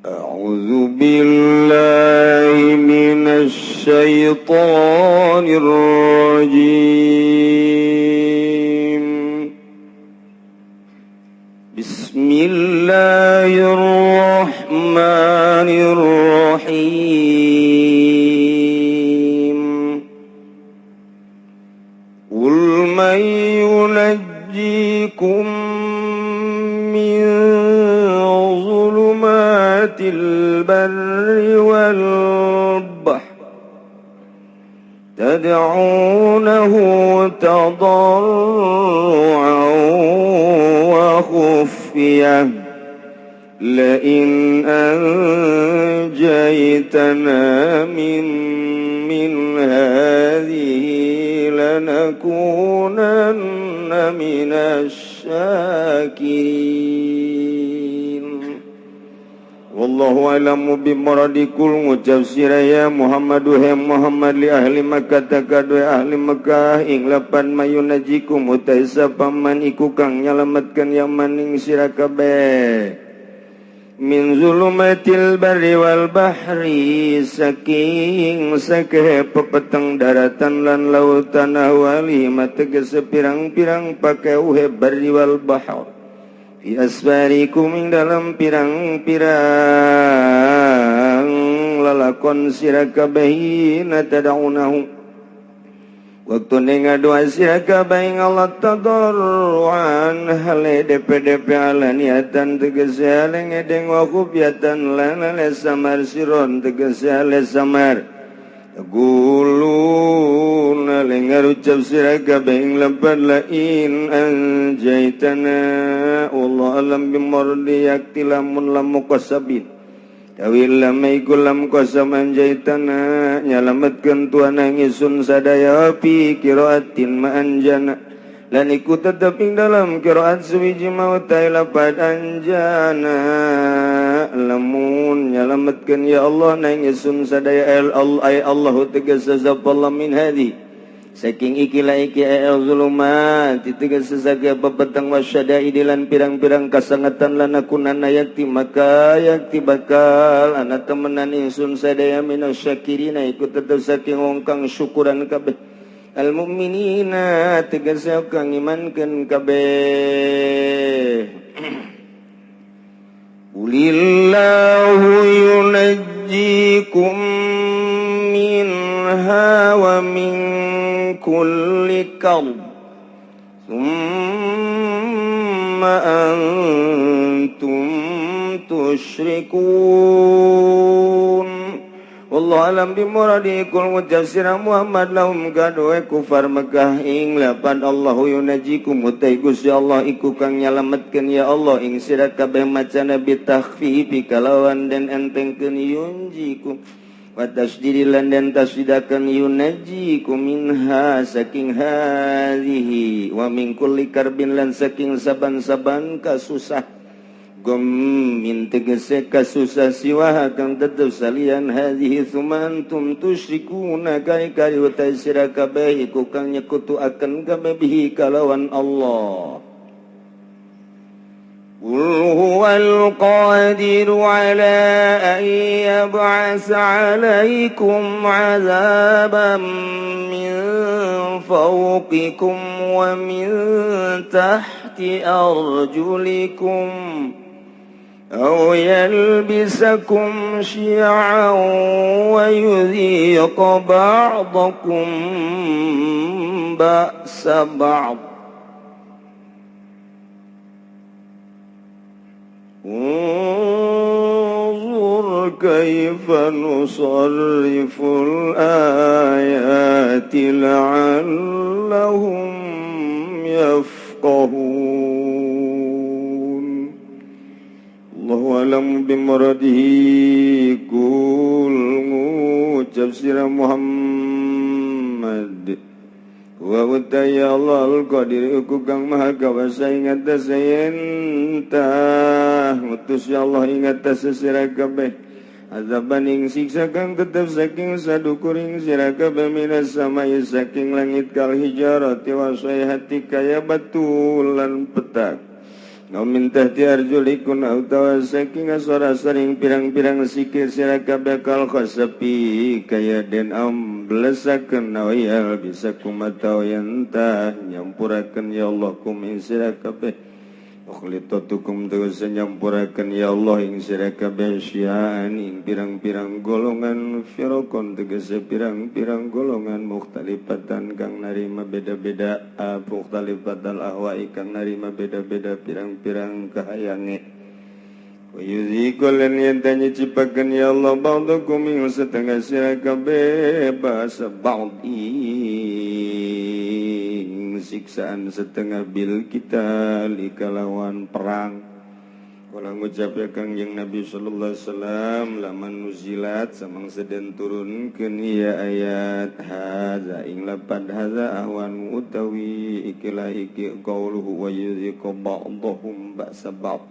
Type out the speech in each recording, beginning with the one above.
أعوذ بالله من الشيطان الرجيم. بسم الله الرحمن الرحيم. قل من ينجيكم من ظلمات البر والبحر تدعونه تضرعا وخفية لئن أنجيتنا من هذه لنكونن من الشاكرين. Wallahu a'lamu bimuradikul ngucap siraya Muhammadu he Muhammad li ahli Makkah takadue ahli Makkah ing lapan mayunajikum utai sapaman iku kang nyalametkeun ya maning sira kabeh min zulumatil barri wal bahri saking sakehe pepeteng daratan lan lautan awali mategese pirang-pirang pakeuhe barri wal bahr fi asfarikum ing dalam pirang-pirang lalakon sira kabeh tadaunahu waktu ngadoa sira kabeh Allah tadarruan hale DP alaniatan tegese ale ngedeng wa khubyatan lan ale samar siron tegese ale samar Gulun alengar ucap sira kabeh ing lapan lain anjaitana Allah alam bimordi yakti lamun lamu qasabin tawil lamai kulam qasam anjaitana nyalametkeun tuana ngisun sadaya fi qiraatin ma anjana lan iku tetep ing dalam qiraat suwiji mautai lapad anjana lamun nyalametkeun ya Allah nang ngisun sadaya Allah tegese zapalla min hadi saking ikilah iki zulumat tegese saga bebeteng wasyadaid lan pirang-pirang kasangatan lan akunana yakti maka yakti bakal ana temenan ingsun sadaya minasyakirina iku tetep saking wong kang syukuran kabeh al mukminina tegese kang imankeun kabeh. Qulillahu yunajjikum minha wa min kulli karb thumma antum tusyrikun. Wallahu alam bimuradikul ngucap sira Muhammad lahum gadoe kufar Mekah ing lapan Allahu yunajikum utai Gusti Allah iku kang nyalametkeun ya Allah ing sira kabeh macana bi takhfifi kalawan den entengkeun yunjikum wa tasdidilan den tasdidakeun yunajikum minha saking hadhihi wa min kulli karbin lan saking saban-saban kasusah min tegese kasusah siwah kang tetep salian hadhihi thumantum tusyrikuna kai utai sira kabeh iku kang nyekutuaken kabeh bihi kalawan Allah. Qul huwal qadiru ala an yab'asa 'alaikum 'adzaban min fawqikum wa min tahti arjulikum أو يلبسكم شيعا ويذيق بعضكم بأس بعض انظر كيف نصرف الآيات لعلهم يفقهون. Allahu alam bimuradihi. Kul ngucap sira Muhammad wa utai Allah al-qadir uku kang maha kawasa ingat sayentah utus ya Allah ingat sira kabeh azaban ing siksa kang tetep saking sadukuring sira kabeh minas samai saking langit kal hijarati wa sayhati kaya batu lan petak Min tahti arjulikum utawa saking asora saring pirang-pirang sikir sira kabeh kal khasapi kaya den amblesakeun nawayal bisa kumatau yantah nyampurakeun ya Allah kum ing sira kabeh ukhlitukum tegas nyampurakeun ya Allah ing sira kabeh syian ing pirang-pirang golongan firaqon tegas pirang-pirang golongan mukhtalifatan kang narima beda-beda mukhtalifatan ahwa'i kang narima beda-beda pirang-pirang kahayange wa yuzikul lan yantanya cipakeun ya Allah ba'dakum ing setengah sira kabeh basa ba'di siksaan setengah bil kita likalawan perang. Kala ngucap ya Kangjeng Nabi sallallahu alaihi wasallam laman nuzilat samang seden turunkeun ieu ayat haza ing lapad haza ahwan utawi ikilah iki qauluhu wa yuziqu ba'dhum ba'sa ba'd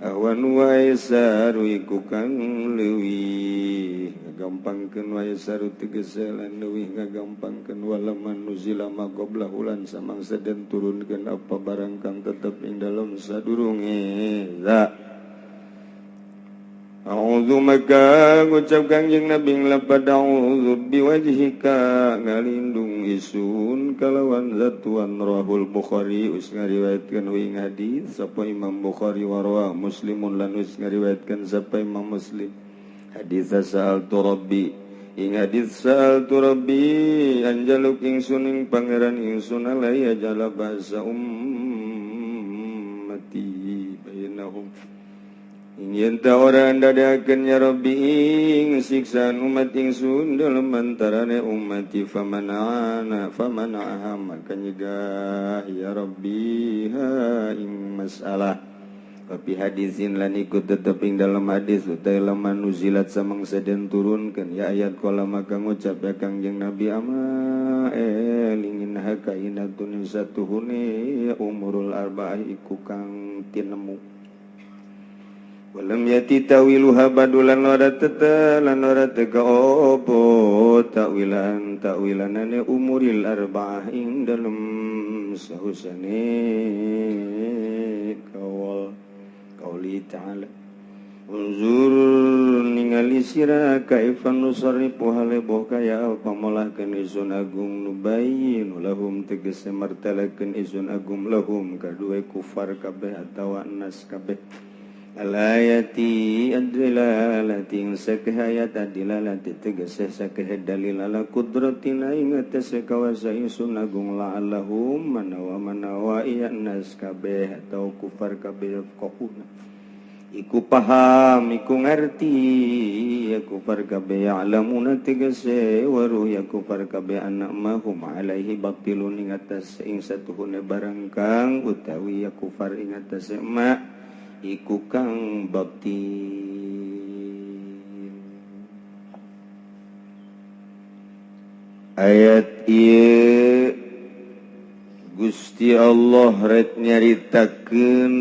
ahwan wa yasaru iku kang leuwih ngagampangkeun wa yasaru tegese lan leuwih ngagampangkeun walaman nuzila maqabla ulan samang seden turunkeun apa barang kang tetep ing dalem sadurunge za a'udzu maka ngucap Kangjeng Nabi lapad a'udzu biwajhika ngalindung isun kalawan zatuan rahul Bukhari us ngariwayatkeun ing hadis sapa Imam Bukhari warwa Muslimun lan us ngariwayatkeun sapa Imam Muslim hadis sa'altu rabbi ing hadis sa'altu rabbi anjaluk ingsun ing pangeran ingsun alaya jala bahasa ummati bainahum ing ta ora ndadakeun ya rabbi ing siksaan umat ingsun dalem antarane ummati famana'ana maka nyegah ya rabbi ha ing masalah tapi hadisin lan ikut tetep ing dalam hadis utai laman nuzilat samang seden turunkeun ya ayat qala maka ngucap ya Kangjeng Nabi ama lingin hakainatun satuhune umurul arba'ah iku kang tinemu walam yati tawiluha badulan wara teka opo takwilanane umuril arba'ah ing dalem sahusane kawal qauli ta'ala unzur ningali sira kaifan nusarifu haleboh kaya pamolahkeun izun agung nubayyin lahum tegese martalakeun izun agung lahum kadue kufar kabeh atawa nas kabeh alayati adilalati sakehayat adilalati tegese sakeh dalil ala qudratina ing atase kawasa ingsun agung la'allahum manawa iya nas kabeh atau kufar kabeh qahuna iku paham iku ngerti ya kufar kabeh ya'lamuna tegese waruh ya kufar kabeh anak mahum alaihi batilun ing atase ing satuhune barang kang utawi ya kufar ing atase ma iku kang bakti ayat ieu Gusti Allah ret nyaritakeun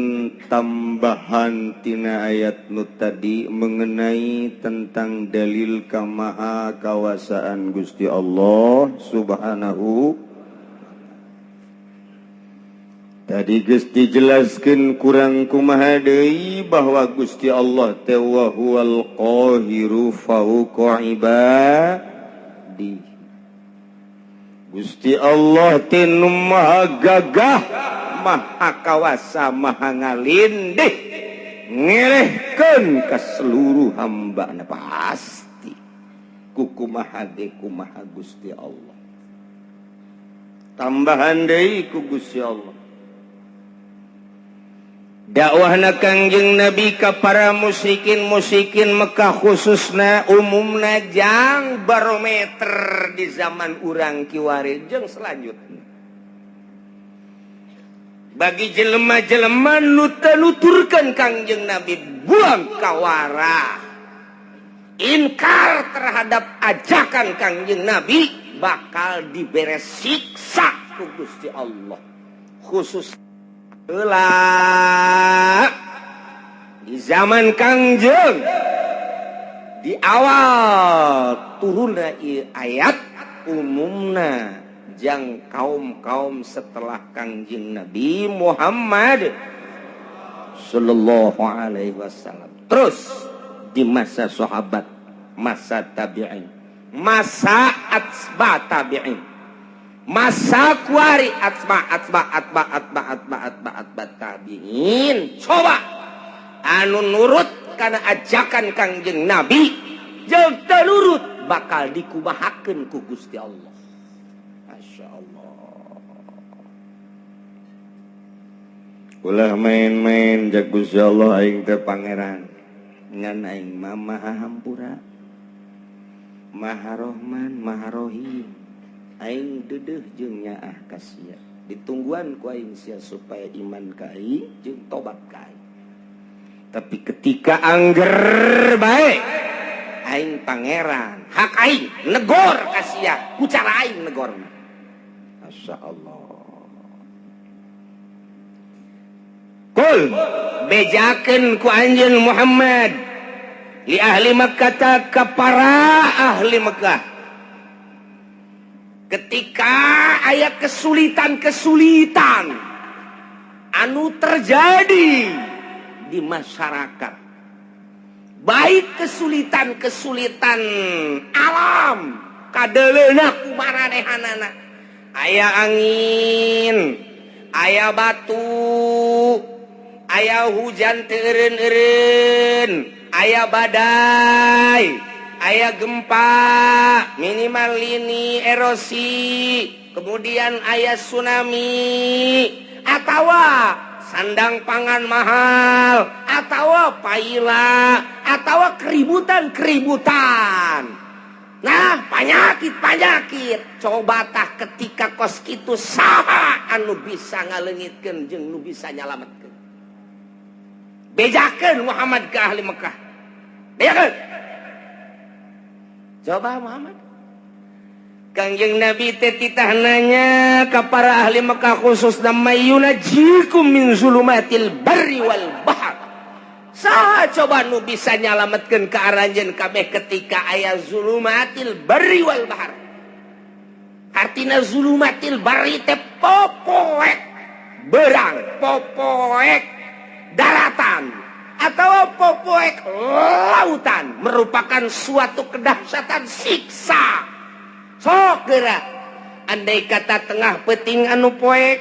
tambahan tina ayat nu tadi mengenai tentang dalil kamaha kawasaan Gusti Allah subhanahu. Tadi geus dijelaskeun kurang kumaha deui bahwa Gusti Allah teh wa huwal qahiru fawqa ibadi. Gusti Allah teh nu maha gagah, maha kawasa, maha ngalindih, ngelehkeun ka seluruh hambana pasti. Kumaha deui kumaha Gusti Allah. Tambahan deui ku Gusti Allah. Dakwahna Kangjeng Nabi ka para musyrikin Mekah khususna umumna jang barometer di zaman urang kiwari jeung selanjutnya. Bagi jelema-jelema nu nuturkeun Kangjeng Nabi buang kawara inkar terhadap ajakan Kangjeng Nabi bakal dibere siksa ku Gusti Allah. Khusus di zaman Kangjeng di awal turunna ayat umumna jang kaum-kaum setelah Kangjeng Nabi Muhammad sallallahu alaihi wasallam. Terus di masa sahabat, masa tabi'in, masa atba tabi'in, masa kuari atba tabi'in, coba anu nurut kana ajakan Kangjeng Nabi jeung teu nurut bakal dikubahakeun ku Gusti Allah. Masya Allah. Ulah main-main jak Gusti Allah aing teh pangeran. Ngan aing mah maha hampura, maha Rahman, maha Rahim. Aing deudeuh jeung nyaah ka sia. Ditungguan ku aing sia supaya iman ka aing jeung tobat ka aing. Tapi ketika angger bae aing pangeran, hak aing negor ka sia, ku cara aing negorna. Masyaallah. Kul bejakeun ku anjeun Muhammad li ahli Makkah ka para ahli Makkah ketika aya kesulitan-kesulitan anu terjadi di masyarakat, baik kesulitan-kesulitan alam kadeleuna ku maranehanana, aya angin, aya batu, aya hujan teu eureun-eureun, aya badai, aya gempa, minimal lini erosi, kemudian aya tsunami, atawa sandang pangan mahal, atawa paila, atawa keributan-keributan. Nah, panyakit-panyakit. Coba tah ketika kos kitu saha anu bisa ngaleungitkeun jeung nu bisa nyalametkeun. Bejakeun Muhammad ke ahli Mekah. Bejakeun. Coba Muhammad. Kangjeng Nabi teh titah nanya ka para ahli Mekah khususna mayyunajikum min zulumatil barri wal bahr. Saha coba nu bisa nyalametkeun ka aranjeun kabeh ketika aya zulumatil barri wal bahr. Artina zulumatil barri teh popoek berang, popoek daratan atau popoek lautan merupakan suatu kedahsyatan siksa. Sok geura andai kata tengah peuting anu poek,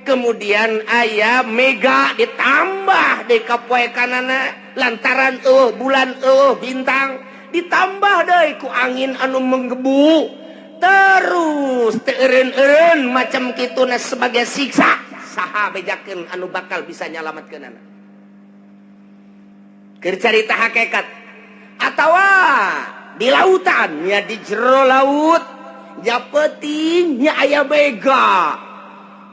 kemudian aya mega ditambah deui ka poekanana lantaran bulan bintang ditambah deui ku angin anu menggebu terus teu eureun-eureun macam kituna sebagai siksa. Saha bejakeun anu bakal bisa nyalametkeunana? Keur carita hakikat atawa di lautan nya di jero laut nya peuting nya aya mega.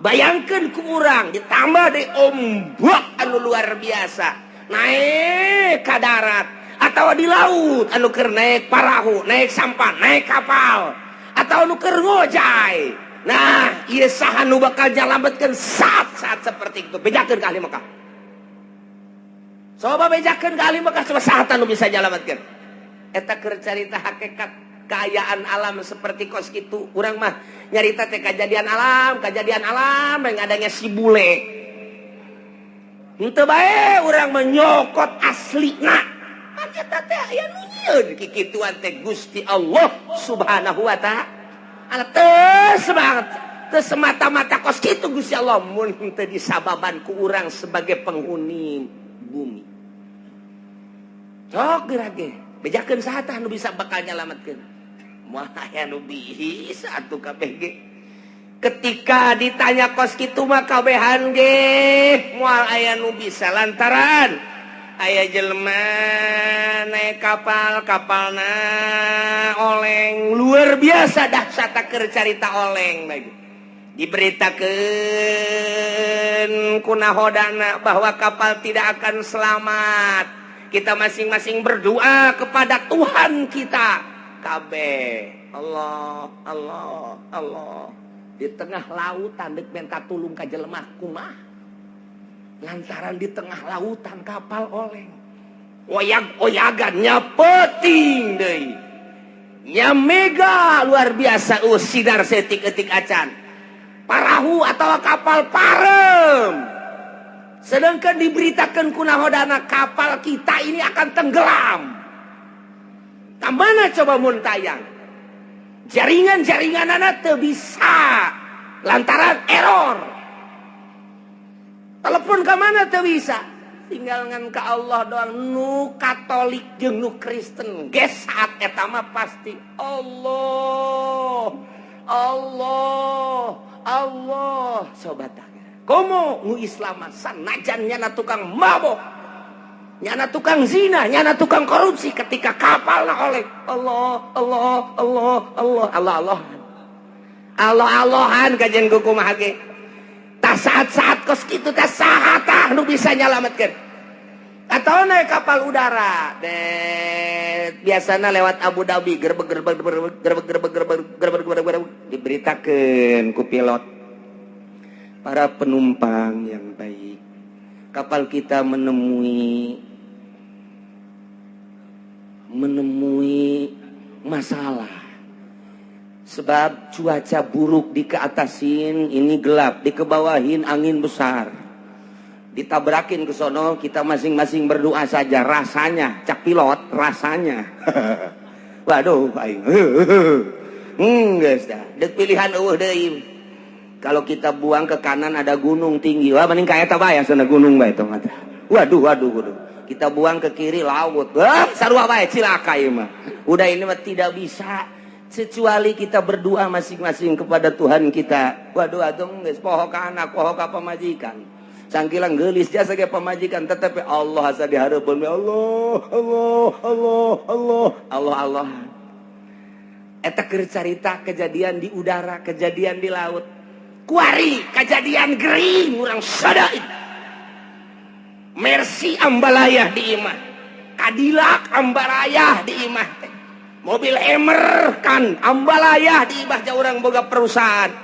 Bayangkan ku urang ditambah di ombak anu luar biasa naik ke darat atau di laut anu keur naik parahu, naik sampan, naik kapal atau anu keur ngojay. Nah, ieu saha nu bakal nyalametkeun saat-saat seperti itu? Bejakeun ka ahli Mekah. Coba bejakeun ka ahli Mekah, coba saha anu bisa nyalametkeun? Eta keur carita hakikat keayaan alam seperti kos kitu. Urang mah nyarita teh kejadian alam yang adanya si bule. Henteu bae urang menyokot aslina. Eta teh aya nu nyieun kikituan teh Gusti Allah Subhanahu wa taala. Teu semata-mata kos kitu Gusti Allah mun teu disababan ku urang sebagai penghuni bumi. Sok geura ge, bejakeun saha tah nu bisa bakal nyalametkeun? Moal aya nu bisa atuh kabeh ge. Ketika ditanya kos kitu mah kabehan ge moal aya nu bisa lantaran aya jelema naik kapalna oleng luar biasa dahsyat keur carita oleng lagi. Diberitakeun ku nahodana bahwa kapal tidak akan selamat. Kita masing-masing berdoa kepada Tuhan kita. Kabeh Allah Allah Allah di tengah lautan deuk minta tulung ka jelema kumaha? Lantaran di tengah lautan kapal oleng. Oyag-oyagan nya peuting deui. Nya mega luar biasa sidar setik-etik acan. Parahu atau kapal parem. Sedangkan diberitakan kunahodana kapal kita ini akan tenggelam. Tamana coba mun tayang? Jaringan-jaringan anak teu bisa lantaran error. Telepon ke mana teu bisa? Tinggal ngan ke Allah doang. Nu Katolik jeung nu Kristen ge saat eta mah pasti Allah. Sobat komo nu Islam sanajan nyana tukang mabok, nyana tukang zina, nyana tukang korupsi, ketika kapal na oleh Allah kajen kumaha ge. Tah saat-saat kos kitu teh saha tah nu bisa nyalametkeun? Atau naik kapal udara, biasanya lewat Abu Dhabi, gerbek diberitakan ku pilot, para penumpang yang baik, kapal kita menemui masalah, sebab cuaca buruk di keatasin, ini gelap, di kebawahin angin besar. Ditabrakin ke sono, kita masing-masing berdoa saja. Rasanya, cak pilot, rasanya. Waduh, aing. Geus dah. Dek pilihan eueuh deui. Kalau kita buang ke kanan ada gunung tinggi. Wah, mending ka eta bae sana gunung bae tong eta. Waduh. Kita buang ke kiri laut. Wah, sarua bae cilaka ieu mah. Udah ini mah tidak bisa kecuali kita berdoa masing-masing kepada Tuhan kita. Waduh, atuh geus poho ka anak, poho ka pamajikan. Sangkilang gelis jasa ge pamajikan, tetapi Allah asa dihareupeun Allah. Eta keur carita kejadian di udara, kejadian di laut. Kuari kejadian gering urang sadaid. Mercy ambalayah di imah. Cadillac ambalayah di imah teh. Mobil Hammer kan ambalayah di imah ja urang boga perusahaan.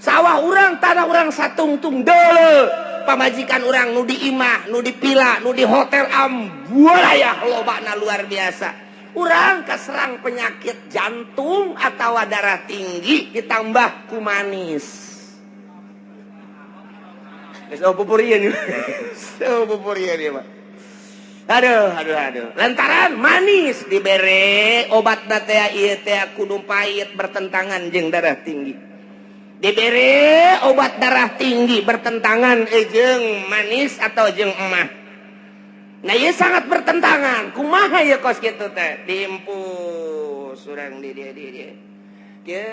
Sawah urang, tanah urang satungtung deuleu. Pamajikan orang nu di imah, nu di pila, nu di hotel ambalayah lobana luar biasa. Urang kaserang penyakit jantung atau darah tinggi ditambah ku manis. Geus pupurieun. Pupurieun ieu mah. Aduh. Lantaran manis dibere obatna teh ieu teh kudu pait bertentangan jeung darah tinggi. Diberi obat darah tinggi bertentangan jeung manis atau jeung emah. Nah ieu sangat bertentangan. Kumaha ieu kos kitu teh? Diimpus urang di dia. Ke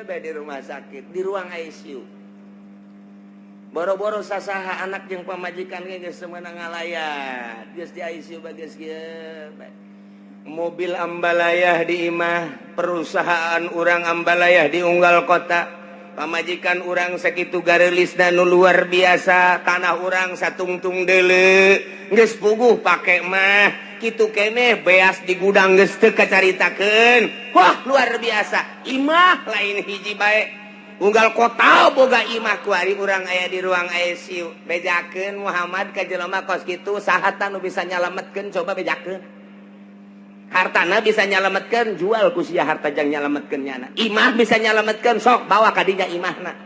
di rumah sakit, di ruang ICU. Boro-boro sasaha anak jeung pamajikan ge geus semeunang ngalayat. Geus di ICU bageus kieu. Mobil ambalayah di imah, perusahaan urang ambalayah di unggal kota. Pamajikan urang sakitu garelisna nu luar biasa, tanah urang satungtung deuleu, geus puguh pake mah, kitu keneh beas di gudang geus teu kacaritakeun. Wah, luar biasa. Imah lain hiji bae. Unggal kota boga imah kuari urang aya di ruang ICU. Bejakeun Muhammad ka jelema kos kitu, saha nu bisa nyalametkeun coba bejakeun. Hartana bisa nyalametkeun, jual ku sia harta jang nyalametkeun nyana. Imah bisa nyalametkeun, sok bawa ka dinya imahna.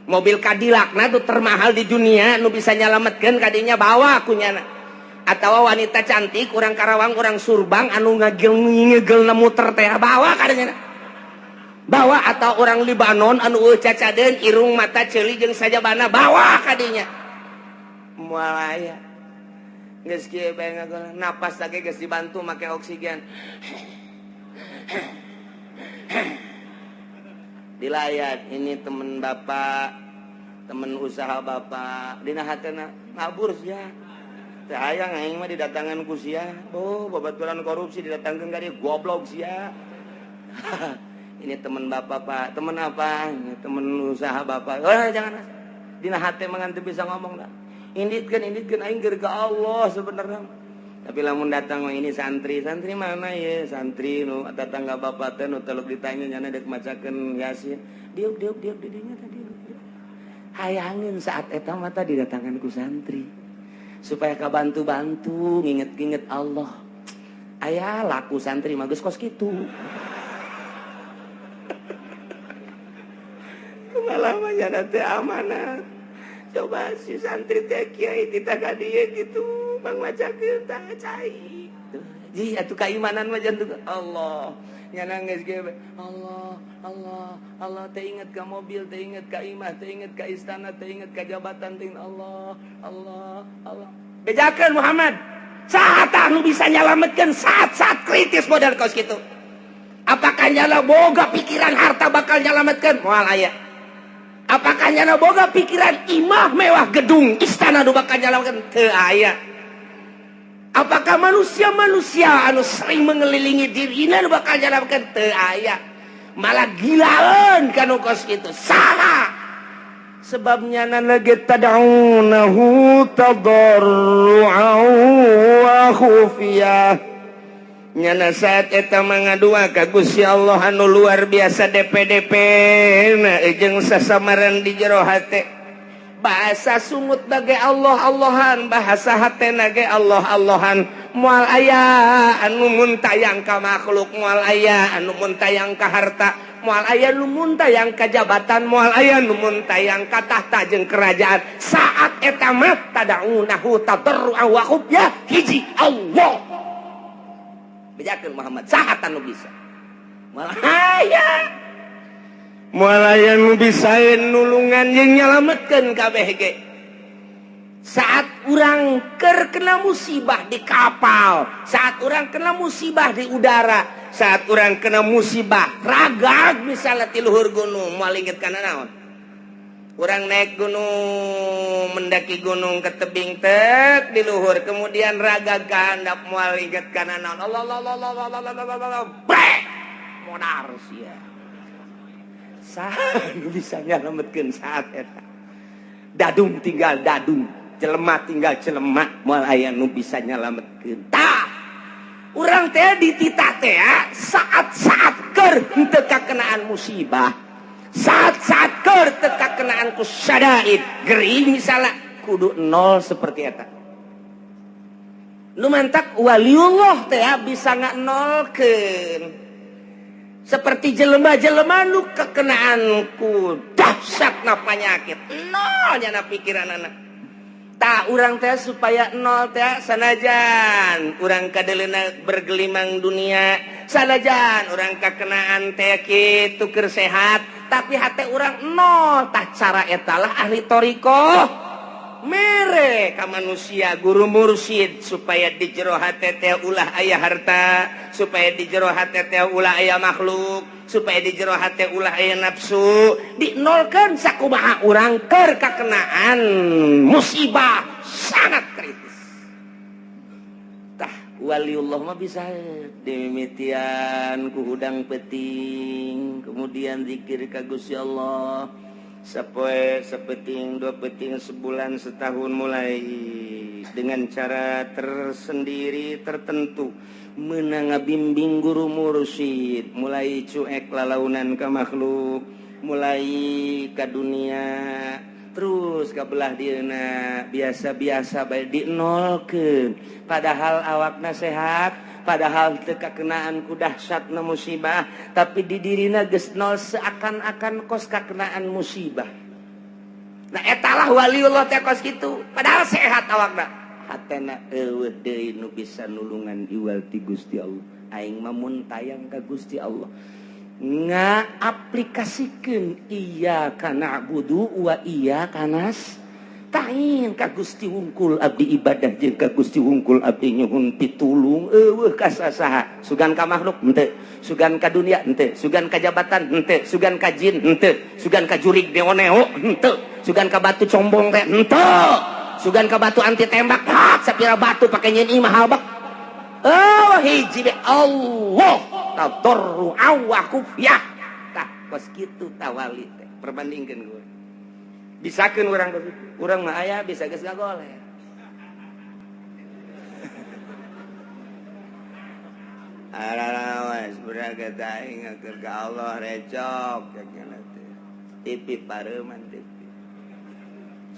Mobil Cadillac na tuh termahal di dunia, nu bisa nyalametkeun ka dinya bawa ku nyana. Atawa wanita cantik urang Karawang, urang Surbang anu ngegel muter teh bawa ka dinya. Bawa atau orang Libanon anu cacadeun irung mata ceuli jeung sajabana bawa ka dinya. Moal aya geus kieu bae ngagolan, napas lagi geus dibantu make oksigen. Dilayat, ini temen bapak, temen usaha bapak, dina hatena ngabur sia. Teu hayang aing mah didatangan ku sia. Oh, babaturan korupsi didatangkeun ka dieu goblok sia. Ini temen bapak, Pak. Temen apa? Ini temen usaha bapak. Oh, jangan. Dina hate mah teu bisa ngomong dah. Inditkeun aing keur ka Allah sebenarnya. Tapi lamun datang mah ini santri mana ya? Santri nu tetangga bapak teh nu teluk ditanya nyana dek macakeun Yasin. Diuk didinya tadi. Hayangin saat eta mah tadi didatangan ku santri. Supaya kabantu-bantu nginget-nginget Allah. Aya laku santri mah geus kos kitu. Pengalaman nyana teh amanat. coba si santri teh kiai tita ka dieu gitu bang macakeun tah cai ji atuh keimanan mah jantung Allah nyana geus ge Allah Allah Allah teh inget ka mobil teh inget ka imah teh inget ka istana teh inget ka jabatan teh Allah Allah Allah bejakeun Muhammad saat anu bisa nyalametkeun saat-saat kritis modal kaos kitu apakah nyala boga pikiran harta bakal nyalametkeun moal aya apakah nyala boga pikiran imah mewah gedung istana nu bakal nyalametkeun teu aya apakah manusia-manusia anu sering mengelilingi dirina nu bakal nyalametkeun teu aya malah gilaeun kanu kaos kitu saha sebabnya nalage tad'unahu tadarru'an wa khufiyah nyana saat eta mangadua ka Gusti Allah anu luar biasa DP-DP na jeung sasamaran di jero hate bahasa sungut bage Allah-Allahan bahasa hatena ge Allah-Allahan moal aya anu muntayang ka makhluk moal aya anu muntayang ka harta moal aya nu muntayang ka jabatan moal aya nu muntayang ka tahta jeung kerajaan saat eta mah tad'unahu tadarru'an wa khufyah hiji Allah bejakeun Muhammad saha anu bisa moal aya nu bisa nulungan jeung nyalametkeun kabeh ge saat urang keur kena musibah di kapal saat urang kena musibah di udara saat urang kena musibah ragag misalnya ti luhur gunung moal inget kana naon urang naik gunung mendaki gunung ke tebing tek di luhur kemudian ragag ka handap moal inget kana naon Allah modar sia saha nu bisa nyalametkeun saat eta dadung tinggal dadung jelema tinggal jelema moal aya nu bisa nyalametkeun tah urang teh dititah teh saat-saat keur henteu kakenaan musibah saat-saat keur teu kakenaan ku syadaid gering misalnya kudu nol seperti eta nu mantak waliullah teh bisa nganolkeun seperti jelema-jelema nu kekenaan ku dahsyatna panyakit nol nya pikiranana tah urang teh supaya nol teh sanajan urang kadeleuna bergelimang dunia sanajan urang kakenaan teh kitu keur sehat tapi hate urang nol tah cara eta lah ahli thariqah mere ka manusia guru mursyid supaya di jero hate teh ulah aya harta supaya di jero hate teh ulah aya makhluk supaya di jero hate ulah aya nafsu dinolkeun sakumaha urang keur kakenaan musibah sangat kritis tah waliullah mah bisa dimimitian ku hudang peting kemudian zikir ka Gusti Allah sapoe sapeting dua peting sebulan setahun mulai dengan cara tersendiri tertentu meunang ngabimbing guru mursyid mulai cuek lalaunan ka makhluk mulai ka dunia terus ka belah dieuna biasa-biasa bae dinolkeun padahal awakna sehat padahal teu kakenaan ku dahsyatna musibah tapi di dirina geus nol seakan-akan kos kakenaan musibah nah etalah waliullah teh kos kitu padahal sehat awakna hatena eueuh deui nu bisa nulungan iwal ti Gusti Allah aing mah mun tayang ka Gusti Allah ngaaplikasikeun iyyaka na'budu wa iyyaka nasta'in ka Gusti wungkul abdi ibadah jeung ka Gusti wungkul abdi nyuhun pitulung eueuh ka saha sugan ka makhluk henteu sugan ka dunia henteu sugan ka jabatan henteu sugan ka jin henteu sugan ka jurig neo-neo henteu sugan ka batu combong teh henteu sugan ka batu anti tembak sapira batu pake nyeun imah habak hiji be Allah tadarru awaku ya tah kos kitu tawali teh perbandingkeun gue bisakeun urang urang mah aya bisa geus gagoler arawas buraga taing keur ka Allah recok kakena teh tipi pareuman tipi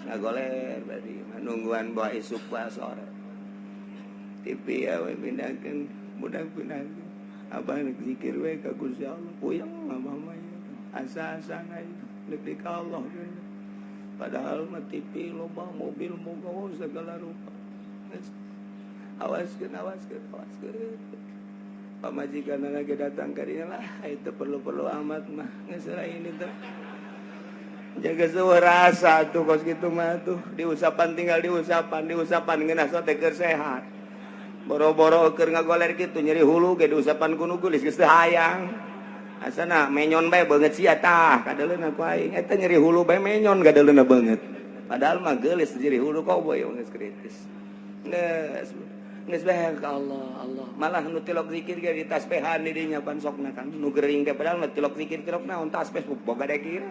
gagoler bari nungguan bawa isuk bae sore tipi ya we pindahkeun budak pindahkeun abah nek zikir we ka Gusti Allah puyeng abah mah asa-asa deui ka Allah padahal mah TV loba mobil moga segala rupa. Awaskeun pamajikan lagi datang ka dieu lah itu perlu amat mah geus lain itu jaga sewa rasa tuh kos gitu mah tuh diusapan tinggal diusapan ngeunah teh keur sehat boro-boro keur ngagoler kitu nyeri hulu ge diusapan ku nu geus teu hayang asana menyon bae beungeut sia tah kadaleuna ku aing eta nyeri hulu bae menyon kadaleuna beungeut padahal mah geulis nyeri hulu kok boy geus kritis geus bae ka Allah malah nu tilok zikir ge di tasbehan di dinya pan sokna kan nu gering teh padahal nu tilok zikir naon tasbih boga dekir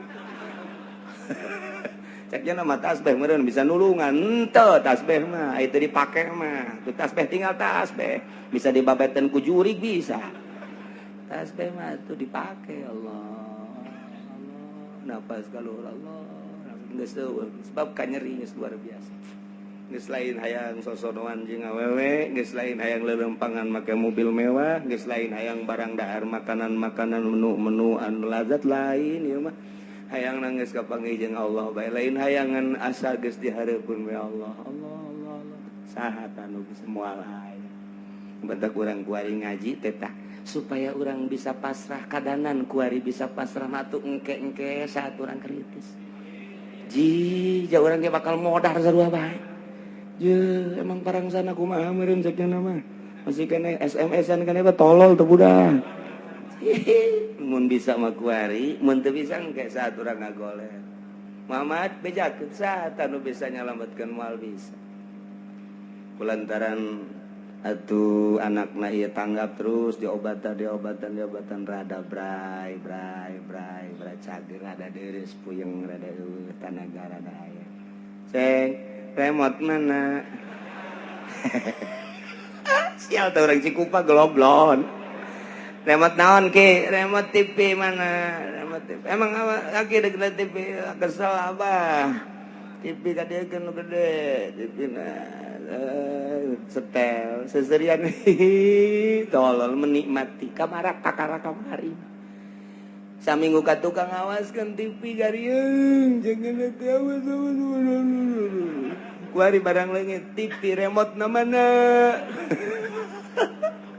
ceknya nama tasbih meureun bisa nulungan henteu tasbih mah itu dipake mah tu tasbih tinggal tasbih bisa dibabeteun ku jurig bisa tasbih mah itu dipake Allah napas kalur Allah geus sebab ka nyeri geus luar biasa geus lain hayang sosonoan jeung awewe geus lain hayang lelempangan make mobil mewah geus lain hayang barang dahar makanan menu anu lazat lain ieu mah hayang nangis ka panggih Allah bae lain hayangan asa geus dihareupeun we Allah saha anu bisa moal aya badak urang kuari ngaji teh tah supaya urang bisa pasrah kadanan kuari bisa pasrah matu engke saat urang kritis ji ja urang ge bakal modar sarua bae je emang parang sana kumaha meureun cekna mah masih kena SMS-an kana tolol teu budak mun bisa mah kuari mun teu bisa engke saat urang ngagoler Muhammad bejakeun saat anu bisa nyalametkeun moal bisa kulantaran atuh anakna ieu tanggap terus diobatan rada bray cager rada deres puyeng rada tanaga rada aya ceng remote mana sial teh urang Cikupa geloblon remote naon ki remote TV mana remote TV emang lagi deket TV kesel abah TV kadeukeun nu gede TV na setel seserian tolol menikmati kamara kamari saminggu ka tukang awaskeun TV garieung jangan awas kuari barang leungit TV remote na mana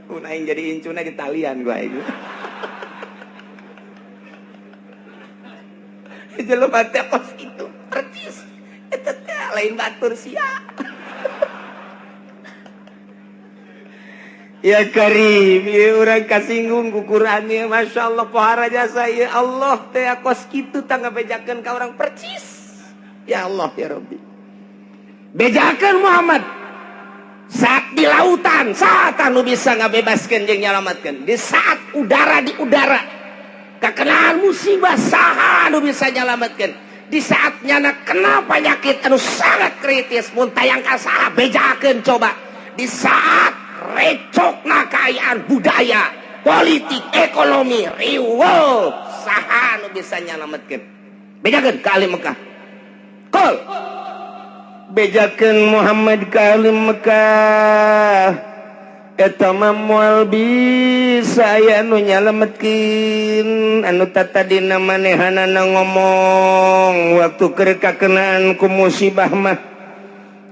mun aing jadi incuna di talian gua aing jelema teh kos kitu percis eta teh lain batur sia ya Karim, ya orang kasinggung kukurannya, Masya Allah, pohara jasa, ya Allah, teh kos kitu tangga bejakan ka orang percis. Ya Allah, ya Rabbi. Bejakan Muhammad, saat di lautan, saat anu bisa ngabebaskan jeung nyalamatkan. Di saat udara di udara, kakenaan musibah saha anu bisa nyalamatkan. Di saat nyana kena penyakit anu sangat kritis, mun tayang ka saha bejakan coba. Di saat recokna kekayaan budaya, politik, ekonomi, riweuh saha nu bisa nyalametkeun. Bejakeun ka ahli Mekah. Qul bejakeun Muhammad ka ahli Mekah. Eta mah moal bisa aya nu nyalametkeun anu tatadina manehanana ngomong waktu keur kakenaan ku musibah mah.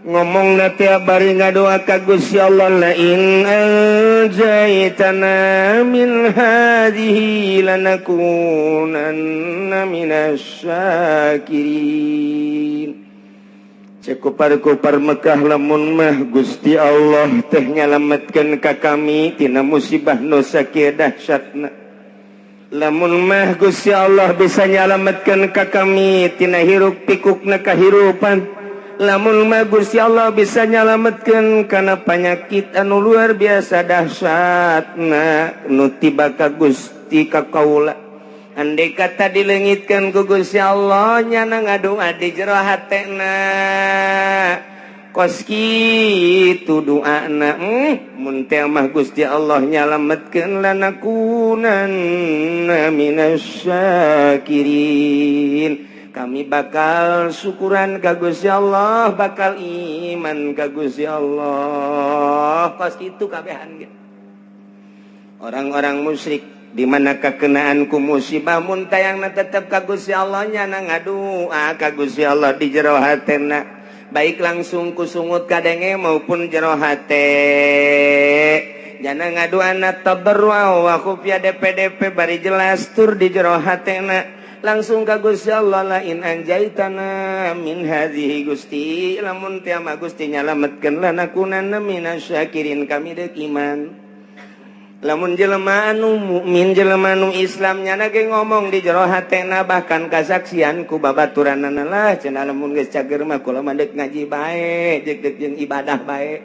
Ngomong nanti bari ngadoa ka Gusti Allah la in anjaitana min hadhihi lanakunanna minasyakirin. Cekupar-kupar Mekah lamun mah Gusti Allah teh nyalametkeun ka kami tina musibah nu sakieu dahsyatna. Lamun mah Gusti Allah bisa nyalametkeun ka kami tina hiruk pikukna kahirupan. Lamun mah Gusti Allah bisa nyalametkeun kana penyakit anu luar biasa dahsyatna nu tiba ka Gusti ka kaula andai kata dileungitkeun ku Gusti Allah nyana ngadoa di jero hatena kos kitu doana mun teh mah Gusti Allah nyalametkeun lanakunanna minasyakirin. Kami bakal syukuran ka Gusti Allah, bakal iman ka Gusti Allah. Kos itu kabehan ge. Orang-orang musyrik dimana kekenaanku musibah muntayangna tetep ka Gusti Allah nyana ngadua ka Gusti Allah di jero hatena baik langsung kusungut kadenge maupun jero hate jana ngaduana tabarwa wa khufya DP bari jelas tur di jero hatena langsung ka Gusti Allah lain anjaitana min hadhihi Gusti lamun teu mah Gusti nyalametkeun lanakunanna minasyakirin kami deuk iman. Lamun jelema anu mukmin jelema anu Islam nya ge ngomong di jero hatena bahkan kasaksian ku babaturanna lah cenah lamun geus cager mah kula mah deuk ngaji bae jeung deuk jeung ibadah bae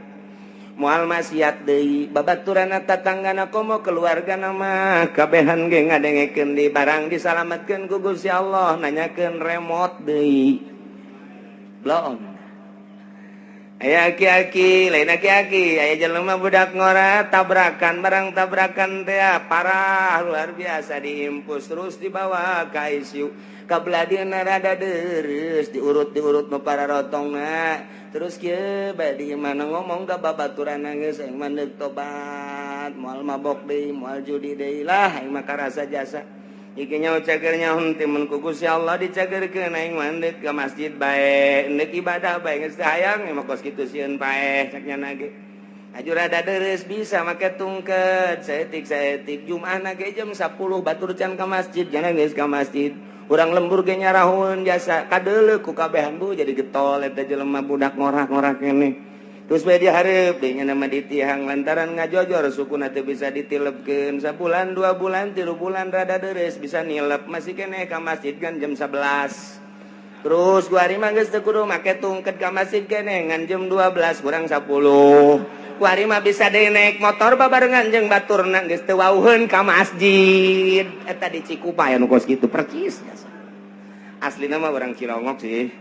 moal maksiat deui babaturanna tatanggana komo keluargana mah kabehan ge ngadengekeun di barang disalametkeun ku Gusti Allah nanyakeun remote deui bloon. Aya aki-aki, lain aki-aki, aya jelema budak ngora tabrakan, barang tabrakan teh parah luar biasa diimpus terus dibawa ka ICU. Kabladieuna rada deres, diurut nu pararotongna. Terus kieu bade mana ngomong ka babaturanna geus aing mah deuk tobat, moal mabok deui, moal judi deui lah aing mah karasa jasa. Iki nyaho cagernya henteu mun ku Gusti Allah dicagerkeun aing mandek ke masjid bae, endek ibadah bae geus hayang mah kos kitu sieun paeh caknya ge. Aju rada deres bisa make tungket, saeutik Jumaahna ge jam 10 batur can ka masjid, jangan geus ka masjid. Urang lembur ge nyarahun jasa kadeuleu ku kabehan bu jadi getol eta jelema budak ngorak-ngorak keneh. Terus bae dihareup deui nya nama ditihang lantaran ngajojor sukuna teu bisa ditilepkeun sabulan 2 bulan 3 bulan rada deres bisa nilep masih keneh ka masjid kan jam 11. Terus gua hari mah geus teu kudu make tungket ka masjid keneh ngan jam 12 kurang 10. Gua hari mah bisa deui naik motor babarengan jeung baturna geus teu wauheun ka masjid. Eta di Cikupa anu kos kitu percis. Aslina mah urang Cilongok sih.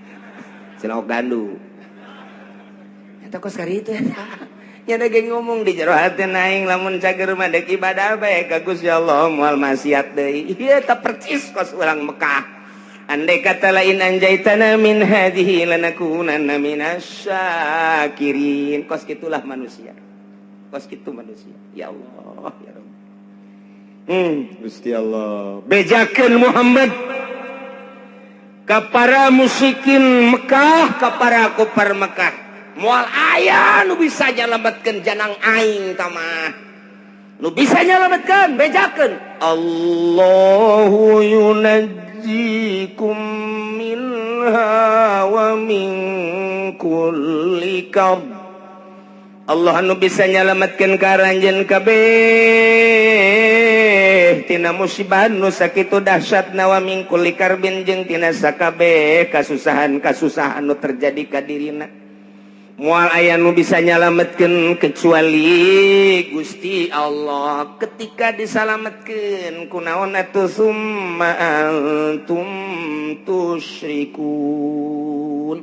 Cilongok Gandu. Eta kos kari itu ya ge ngomong di jero hatena aing lamun cager mah deuk ibadah bae ka Gusti Allah moal maksiat deui ieu eta percis kos urang Mekah andai kata lain anjaitana min hadhihi lanakunanna minasyakirin kos kitulah manusia kos kitu manusia ya Allah ya Rabb Gusti Allah bejakeun Muhammad ka para musyrikin Mekah ka para kufar Mekah moal aya nu bisa nyalametkeun janang aing tamah nu bisa nyalametkeun bejakeun Allahu yunajjikum minha wa min kulli kab Allah nu bisa nyalametkeun ka ranjeun kabeh tina musibah nu sakitu dahsyatna wa min kulli karbin jeung tina sakabeh kasusahan nu terjadi ka dirina moal aya nu bisa nyalametkeun kecuali Gusti Allah ketika disalametkeun kunaon atuh summa antum tusyrikun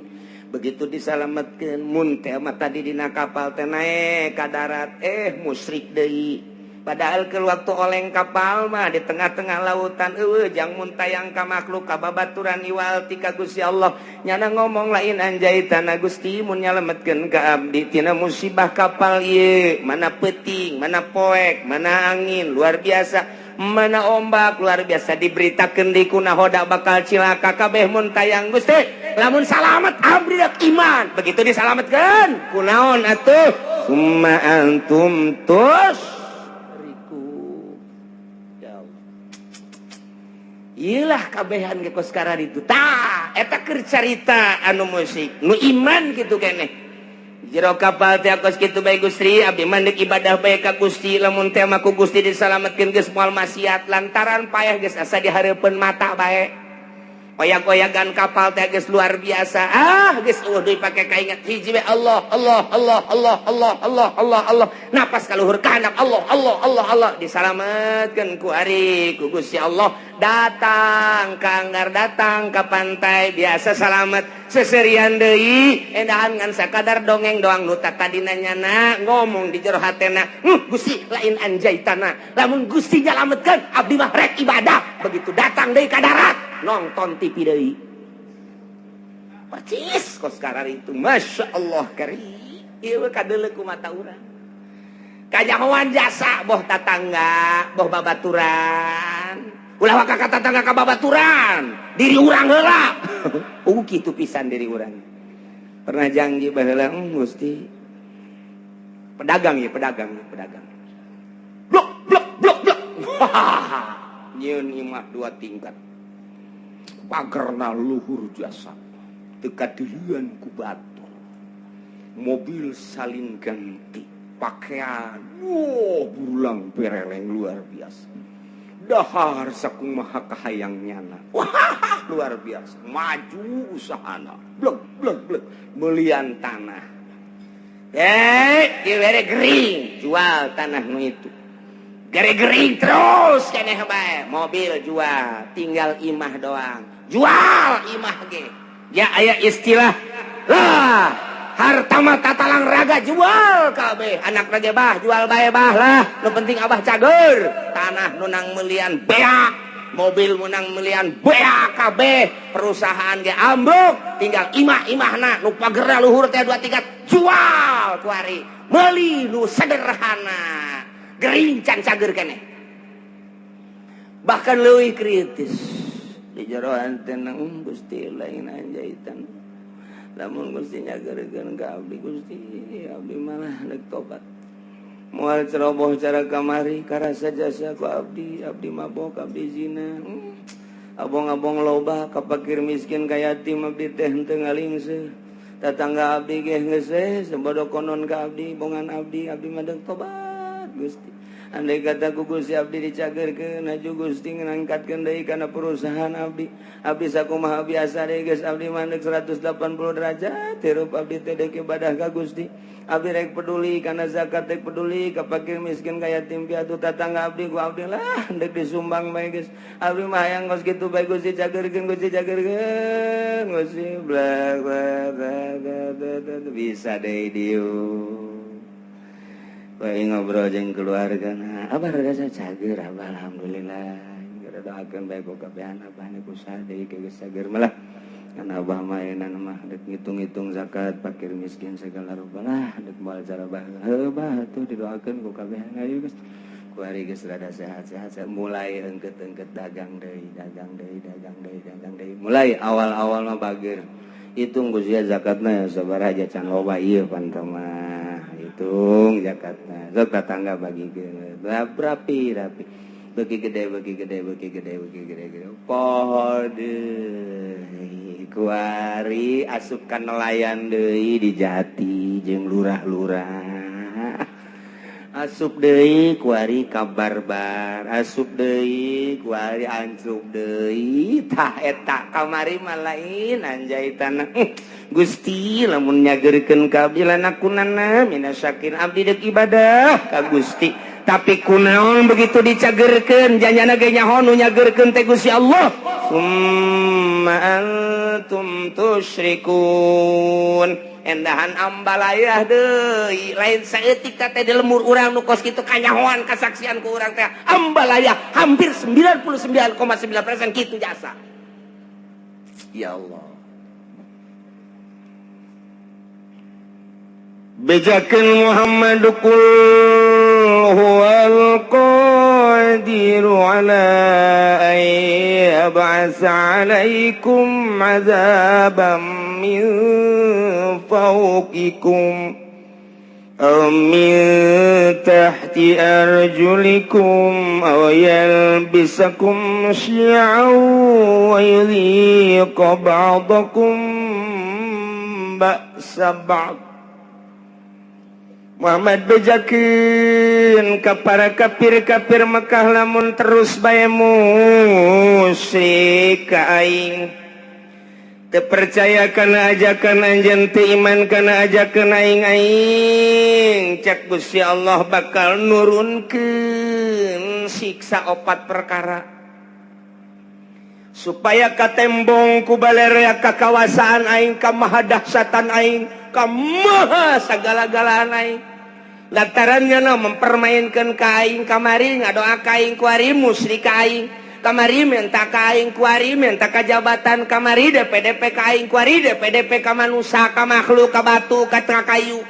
begitu disalametkeun mun teh mah tadi dina kapal teh naek ka darat musyrik deui padahal ke waktu oleng kapal mah di tengah-tengah lautan jang muntayang ka makhluk ka babaturan iwal ti ka Gusti Allah nyana ngomong lain anjaitana Gusti mun nyalametkeun ka abdi tina musibah kapal ieu mana peuting mana poek mana angin luar biasa mana ombak luar biasa diberitakeun di kunahoda bakal cilaka kabeh muntayang Gusti lamun salamet abdi dak iman begitu disalametkeun kunaon atuh summa antum iyalah kabehan ge kos karar itu tah eta keur carita anu musik nu iman kitu keneh jero kapal teh kos kitu bae Gusti abdi mandek ibadah bae ka Gusti lamun teh mah ku Gusti disalametkeun geus moal maksiat lantaran payah geus asa dihareupeun mata bae oyak-oyakan kapal teh geus luar biasa geus deui pake kaingat hiji we Allah napas kaluhur ka handap Allah disalametkeun ku ari ku Gusti Allah datang kanggar datang ka pantai biasa salamet seserian deui endahan ngan sakadar dongeng doang nu tadina nyana ngomong di jero hatena Gusti lain anjaitana lamun Gusti nyalametkeun abdi mah rek ibadah begitu datang deui ka darat nonton TV deui percis kos karar itu Masya Allah kari ieu kadeuleu ku mata urang kanyahoan jasa boh tatangga boh babaturan ulah waka ka tatangga ka babaturan diri urang heula kitu pisan diri urang pernah janji baheula Gusti pedagang blok nyeun imah 2 tingkat pagerna luhur jasa dekat dirian ku batur mobil salin ganti pakaian burulang pereleng luar biasa dahar sakung maha kahayang nyana luar biasa maju usahana blek melian tanah gere gering jual tanah nu itu gere gering terus keneh bae mobil jual tinggal imah doang jual imah ge ya aya istilah lah harta mah tatalang raga jual kabeh anak lagi bah jual bae bah lah nu penting abah cager tanah nunang melian beak mobil menang melian beak kabeh perusahaan ge ambruk tinggal imah-imahna nu pagerna luhur teh 2 tingkat jual kuari meuli nu sederhana gering can cager keneh bahkan leuwih kritis di jero anteun Gusti lain anjaitan lamun Gusti nyageurkeun ka abdi Gusti abdi malah rek tobat moal ceroboh cara kamari karasa jasa ku abdi mabok abdi zina abong-abong loba ka fakir miskin ka yatim abdi teh henteu ngalingseuh tatangga abdi ge geus sebodo konon ka abdi bongan abdi mah rek tobat Gusti andai kata ku Gusti abdi dicageurkeun aju Gusti ngangkatkeun deui kana perusahaan abdi sakumaha biasa deui geus abdi mandeg 180 derajat hirup abdi teh deuk ibadah ka Gusti abdi rek peduli kana zakat rek peduli ka fakir miskin ka yatim piatu tatangga abdi ku abdi lah deuk disumbang bae geus abdi mah hayang geus kitu bae Gusti cageurkeun Gusti blak bisa deui dieu bae ngobrol jeung keluargana abah rada cager abah alhamdulillah doakeun bae ku kabehan abah nu kusaha deui geus cager malah kana abah mah eunana mah rek ngitung-ngitung zakat fakir miskin segala rupa lah rek moal cara bah atuh didoakeun ku kabehan ayo geus ku ari geus rada sehat-sehat mulai engkeut-engkeut dagang deui mulai awal-awal mah bager hitung Gusti zakatna sabaraha can loba ieu pantah mah hitung zakatna sok tatangga bagikeun rapi bagi gede poho deui kuari asupkan nelayan deui di Jati jeung lurah-lurah asup deui kuari kabarbar asup deui kuari ancuk deui tah eta kamari mah lain anjaitanna Gusti lamun nyageurkeun ka abdi lanakunana minasyakin abdi deuk ibadah ka Gusti tapi kunaon begitu dicageurkeun janjana ge nyaho nu nyageurkeun teh Gusti Allah summa antum tusyrikun endahan ambalayah deui lain saeutik teh di lemur urang nu kos kitu kanyahoan kasaksian ku urang teh ambalayah hampir 99,9% kitu jasa ya Allah bejakeun Muhammad qul huwal qadiru ala an yab'atsa 'alaikum 'adzaban min fawqikum aw min tahti arjulikum aw yalbisakum syi'an wa yudhiqa ba'dakum ba'sa ba'd Muhammad bejakeun ka para kafir-kafir Mekah lamun terus bae musyrik ka aing teu percaya kana ajakan anjeun teu iman kana ajakan aing cak Gusti Allah bakal nurunkeun siksa 4 perkara supaya katembong ku balerea kakawasan aing ka maha dahsyatan aing ka maha sagala-galaan aing lantarannya mempermainkan ka aing kamari ngadoa ka aing kuari musyrik ka aing kamari minta ka aing kuari minta ka jabatan kamari DPDP ka aing kuari DPDP ka manusia ka makhluk ka batu ka kayu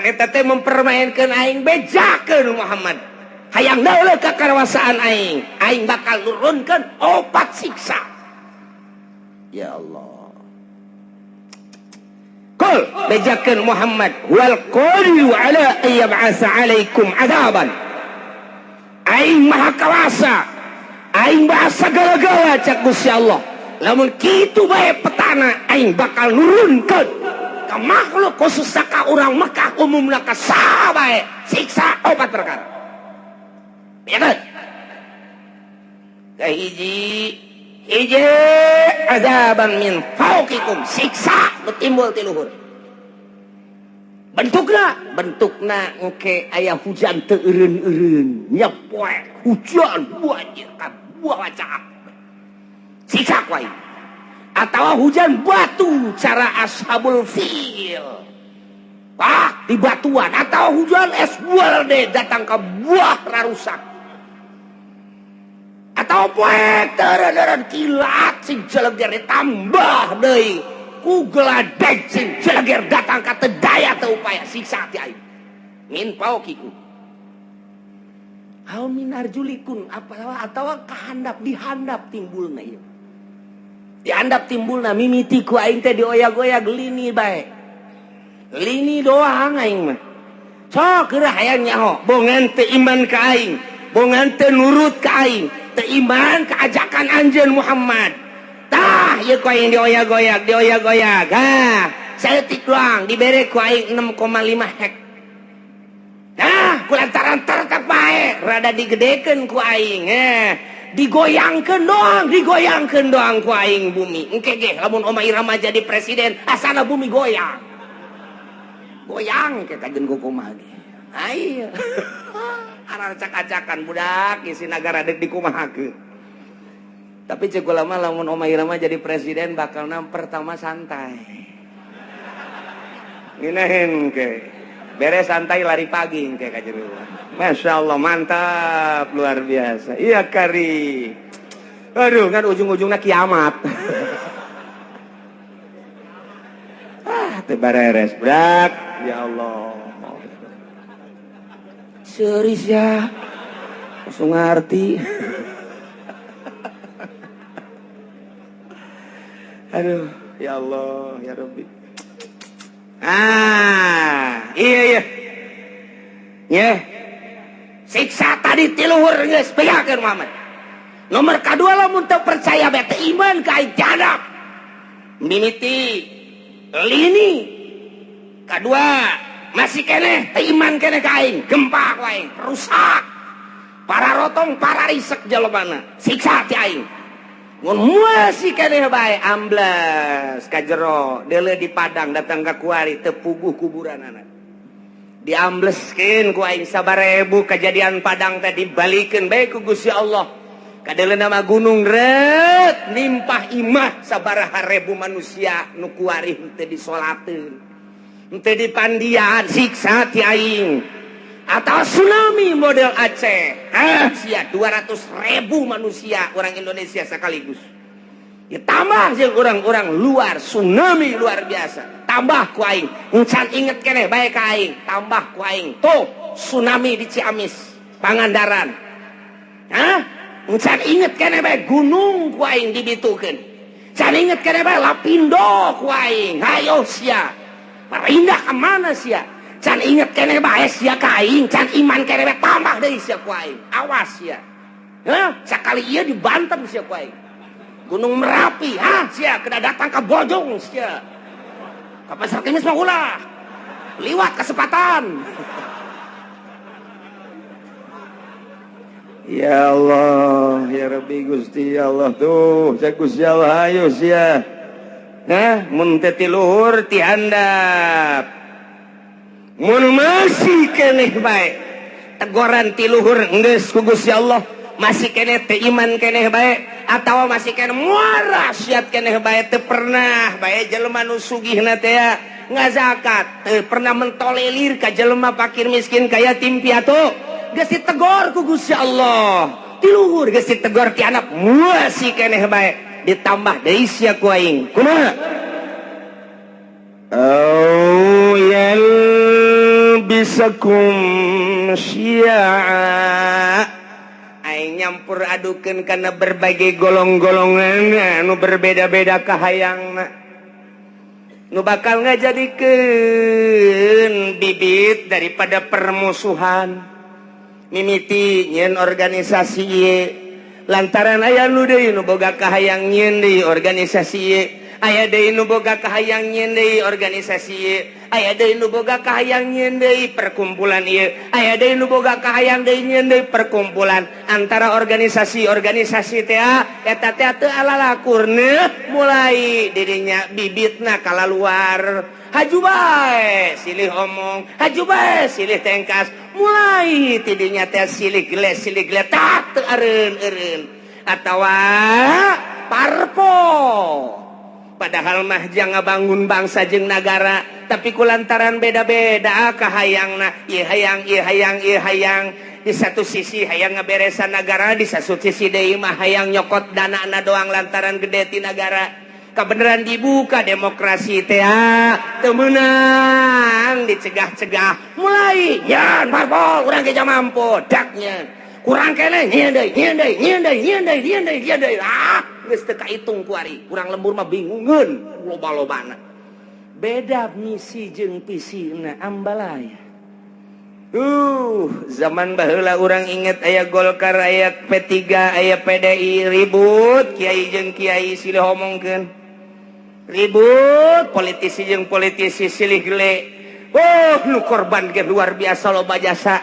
eta teh mempermainkan aing bejakeun Muhammad hayang dauleuh kakarwasaan aing bakal nurunkeun 4 siksa ya Allah qul bejakeun Muhammad wal qadiru ala ayyab'asa alaikum adaban aing maha kawasa aing bahasa segala-gala cak Gusti Allah lamun kitu bae petana aing bakal nurunkeun ka makhluk khusus ka urang Mekah umumna ka saha bae siksa 4 perkara ya kan hiji azaban min fauqikum siksa timbul ti luhur bentukna engke aya hujan teu eureun-eureun nya poe hujan banjir ka buah wacak siksa ku aing atawa hujan batu cara ashabul fil di batuan atawa hujan es buah deh datang ke buah rarusak atau poe teureun kilat sing jeleger ditambah deui ku geladeg sing jeleger datang ka teu daya teu upaya siksa ti aing min paukiku hal minar julikun atawa kahandap dihandap timbulna ieu dihandap timbulna mimiti ku aing teh dioyag-oyag lini bae lini doang aing mah sok geura hayang nyaho bongan teu iman ka aing bongan teu nurut ka aing teu iman ka ajakan anjeun Muhammad tah ieu ku aing dioyag-oyag saeutik doang dibere ku aing 6,5 hek nah kulantaran tertek bae rada digedekeun ku aing digoyangkeun doang ku aing bumi engke ge lamun Oma Irama jadi presiden asana bumi goyang ke kajen ku kumaha ge aya arah acak-acakan budak isi nagara deuk dikumahakeun tapi ceuk lama lamun Oma Irama jadi presiden bakalna pertama santai nginahin ke beres santai lari pagi ke kajen Masya Allah mantap luar biasa iya kari aduh kan ujung-ujungnya kiamat tebareres brak ya Allah serius ya langsung ngerti aduh ya Allah ya Rabbi iya ya siksa tadi ti luhur geus bejakeun Muhammad nomor kadua lamun teu percaya bae teu iman ka aing jadab mimiti lini kadua masih keneh teu iman keneh ka aing gempa ku aing rusak para rotong para risek jelebana siksa ti aing mun masih keneh bae amblas ka jero deuleu di padang datang ka kuari teu puguh kuburanana diambleskeun ku aing 1000 kejadian padang teh dibalikeun bae ku Gusti Allah kadeleuna mah gunung ret nimpah imah sabaraha ribu manusia nu kuari teu disolateun teu dipandian siksa ti aing atau tsunami model Aceh sia 200.000 manusia orang Indonesia sekaligus ditambah jeung orang-orang luar tsunami luar biasa tambah ku aing encan inget keneh bae ka aing tambah ku aing tuh tsunami di Ciamis Pangandaran encan inget keneh bae gunung ku aing dibitukeun can inget keneh bae Lapindo ku aing hayo sia parindah ka mana sia can inget keneh bae sia ka aing can iman keneh bae tambah deui sia ku aing awas sia sakali ieu dibantem sia ku aing Gunung Merapi, sia kena datang ke Bojong sia. Ka Pasar Kemis mah ulah. Liwat kesempatan. Ya Allah, ya Rabbi Gusti ya Allah tuh, cek Gusti Allah ayo sia. Mun teh ti luhur ti handap. Mun masih keneh bae. Teguran ti luhur enggeus ku Gusti Allah. Masih keneh teu iman keneh bae atawa masih keneh muara siat keneh bae teu pernah bae jelema nu sugihna teh ngazakat teu pernah mentolerir ka jelema fakir miskin ka yatim piatu geus ditegor ku Gusti Allah ti luhur geus ditegor ti anak masih keneh bae ditambah deui sia ku aing. Kumaha? Oh yal ba'isakum syi'a aing nyampur adukeun kana berbagai golong-golongan anu berbeda-beda kahayangna nu bakal ngajadikeun bibit daripada permusuhan mimiti nyeun organisasi ieu lantaran aya nu deui nu boga kahayang nyeun deui organisasi ieu aya deui nu boga kahayang nyeun deui organisasi ieu aya deui nu boga kahayang nyeun deui perkumpulan ieu aya deui nu boga kahayang deui nyeun deui perkumpulan antara organisasi teh eta teh teu alalakurna mulai dirinya bibitna kalaluar haju bae silih omong haju bae silih tengkas mulai tidinya teh silih geles tak teu eureun atawa parpo padahal mah jangan bangun bangsa jeung nagara tapi kulantaran beda-beda kahayangna ieu hayang di satu sisi hayang ngaberesan nagara di satu sisi deui mah hayang nyokot danana doang lantaran gede ti nagara kebenaran dibuka demokrasi teh teu meunang dicegah-cegah mulai nyan parpol urang ge mampu daknya kurang kene nyieun deui geus teu kahitung ku ari urang lembur mah bingungeun loba-lobana beda misi jeung visina ambalaya zaman baheula urang inget aya Golkar aya P3 aya PDI ribut kiai jeung kiai silih omongkeun ribut politisi jeung politisi silih gele nu korban ge luar biasa loba jasa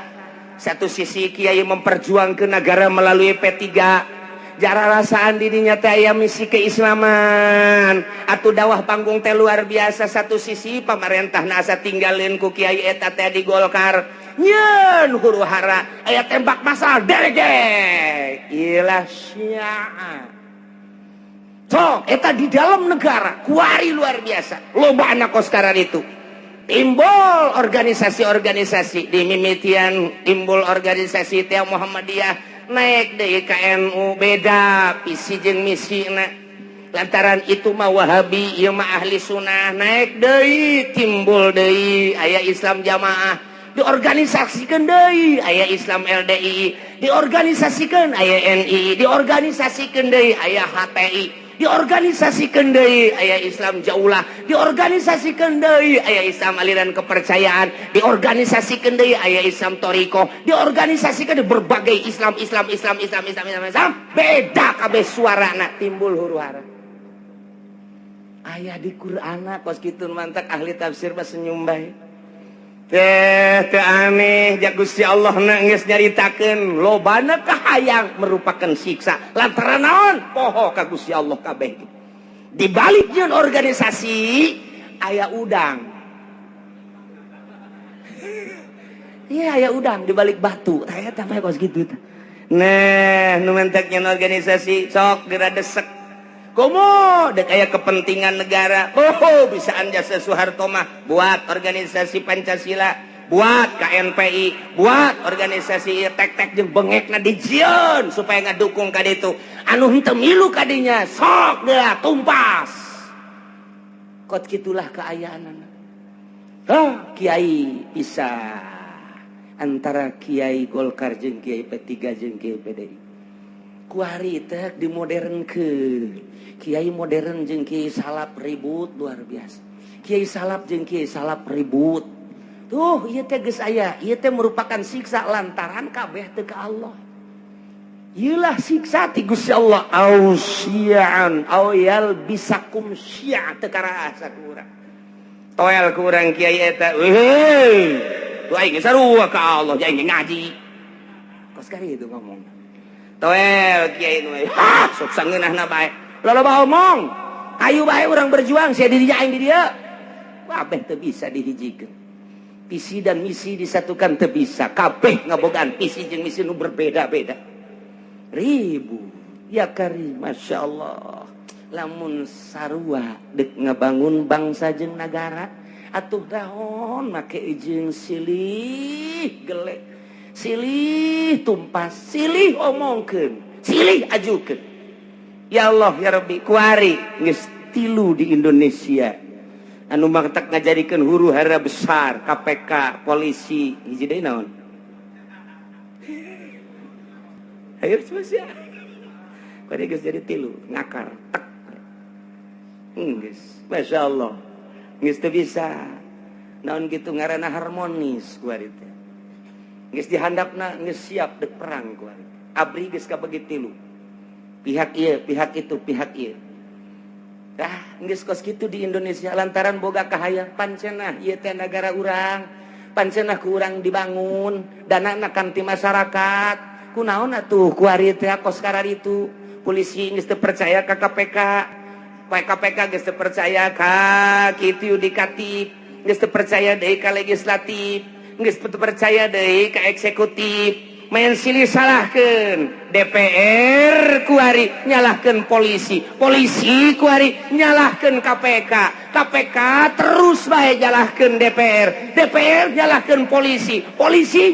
satu sisi kiai memperjuangkeun negara melalui P3 jara rasaan dirinya teh aya misi keislaman atuh dawah panggung teh luar biasa satu sisi pamarentahna asa tinggalin ku kiai eta teh di Golkar nyeun huru hara aya tembak masal derege ilah syi'a so eta di dalam negara kuari luar biasa loba anak koskaran itu timbul organisasi-organisasi di mimitian timbul organisasi teh Muhammadiyah naik deui ka NU beda visi jeung misina lantaran itu mah Wahabi ieu mah ahli sunnah naik deui timbul deui aya Islam Jamaah diorganisasikeun deui aya Islam LDI diorganisasikeun aya NI diorganisasikeun deui aya HTI diorganisasikeun deui aya Islam Jaulah diorganisasikeun deui aya Islam aliran kepercayaan diorganisasikeun deui aya Islam Toriko diorganisasikeun berbagai Islam beda kabeh suarana timbul huru-hara aya di Qur'ana kos kitu mantak ahli tafsir mah senyum bae teh aneh ja Gusti Allah na geus nyaritakeun lobana kahayang merupakan siksa lantaran naon poho ka Gusti Allah kabeh di balik nyeun organisasi aya udang iya aya udang di balik batu tah eta mah kos kitu nah nu mentek nyeun organisasi sok geura desek komo dek aya kepentingan negara bisaan jasa Soeharto mah buat organisasi Pancasila buat KNPI buat organisasi tek-tek jeung bengekna dijieun supaya ngadukung ka ditu anu henteu milu kadinya sok deula tumpas kot kitulah kaayaanana kiai bisa antara kiai Golkar jeung kiai P3 jeung kiai PDI kuari teh dimodernkeun kiai modern jeung kiai salap ribut luar biasa kiai salap jeung kiai salap ribut tuh ieu teh geus aya ieu teh merupakan siksa lantaran kabeh teu ka Allah ieulah siksa ti Gusti Allah ausyian au yal bisakum syi'a teu karaasa ku urang toel ku urang kiai eta tuh aing sarua ka Allah jeung ngaji kos kari itu ngomong toel kiai nu sok sangeunahna bae loba omong kayu bae urang berjuang sia dirinya aing di dieu kabeh teu bisa dihijikeun visi dan misi disatukan teu bisa kabeh ngabogaan visi jeung misi nu berbeda-beda ribu ya karim masyaallah lamun sarua deuk ngabangun bangsa jeung nagara atuh daon make jeung silih gele silih tumpas silih omongkeun silih ajukeun ya Allah ya Rabbi kuari geus tilu di Indonesia anu maktak ngajadikeun huru hara besar KPK polisi hiji deui naon ayo coba sia kade geus jadi 3 ngakar tek geus masyaallah geus teu bisa naon kitu ngaranna harmonis kuari teh geus dihandapna geus siap dek perang kuari abri geus kabagi 3 pihak ieu pihak itu pihak ieu geus kos kitu di Indonesia lantaran boga kahayang pancenah ieu teh negara urang pancenah ku urang dibangun danana kan ti masyarakat kunaon atuh ku ari teh kos karar itu polisi geus teu percaya ka KPK KPK geus teu percaya ka kitu yudikatif geus teu percaya deui ka legislatif geus teu percaya deui ka eksekutif main silih salahkeun DPR kuari nyalahkeun polisi kuari nyalahkeun KPK terus bae nyalahkeun DPR nyalahkeun polisi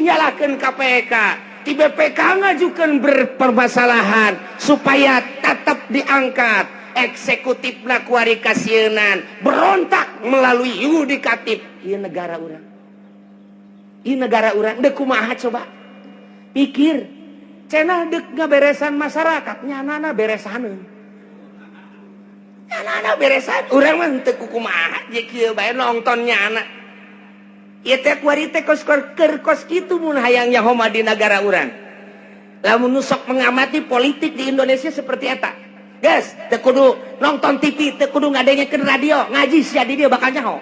nyalahkeun KPK di BPK ngajukeun berpermasalahan supaya tetap diangkat eksekutifna kuari kasienan berontak melalui yudikatif ieu negara urang deuk kumaha coba pikir cenah dek ngaberesan masyarakat nyanana beresaneun urang mah teu kumaha je kieu bae nongton nyana ieu teh kuari teh kos kitu mun hayang nyahoma di negara urang lamun nu sok mengamati politik di Indonesia seperti eta geus teu kudu nonton TV teu kudu ngadengekeun radio ngaji sia di dieu bakal nyaho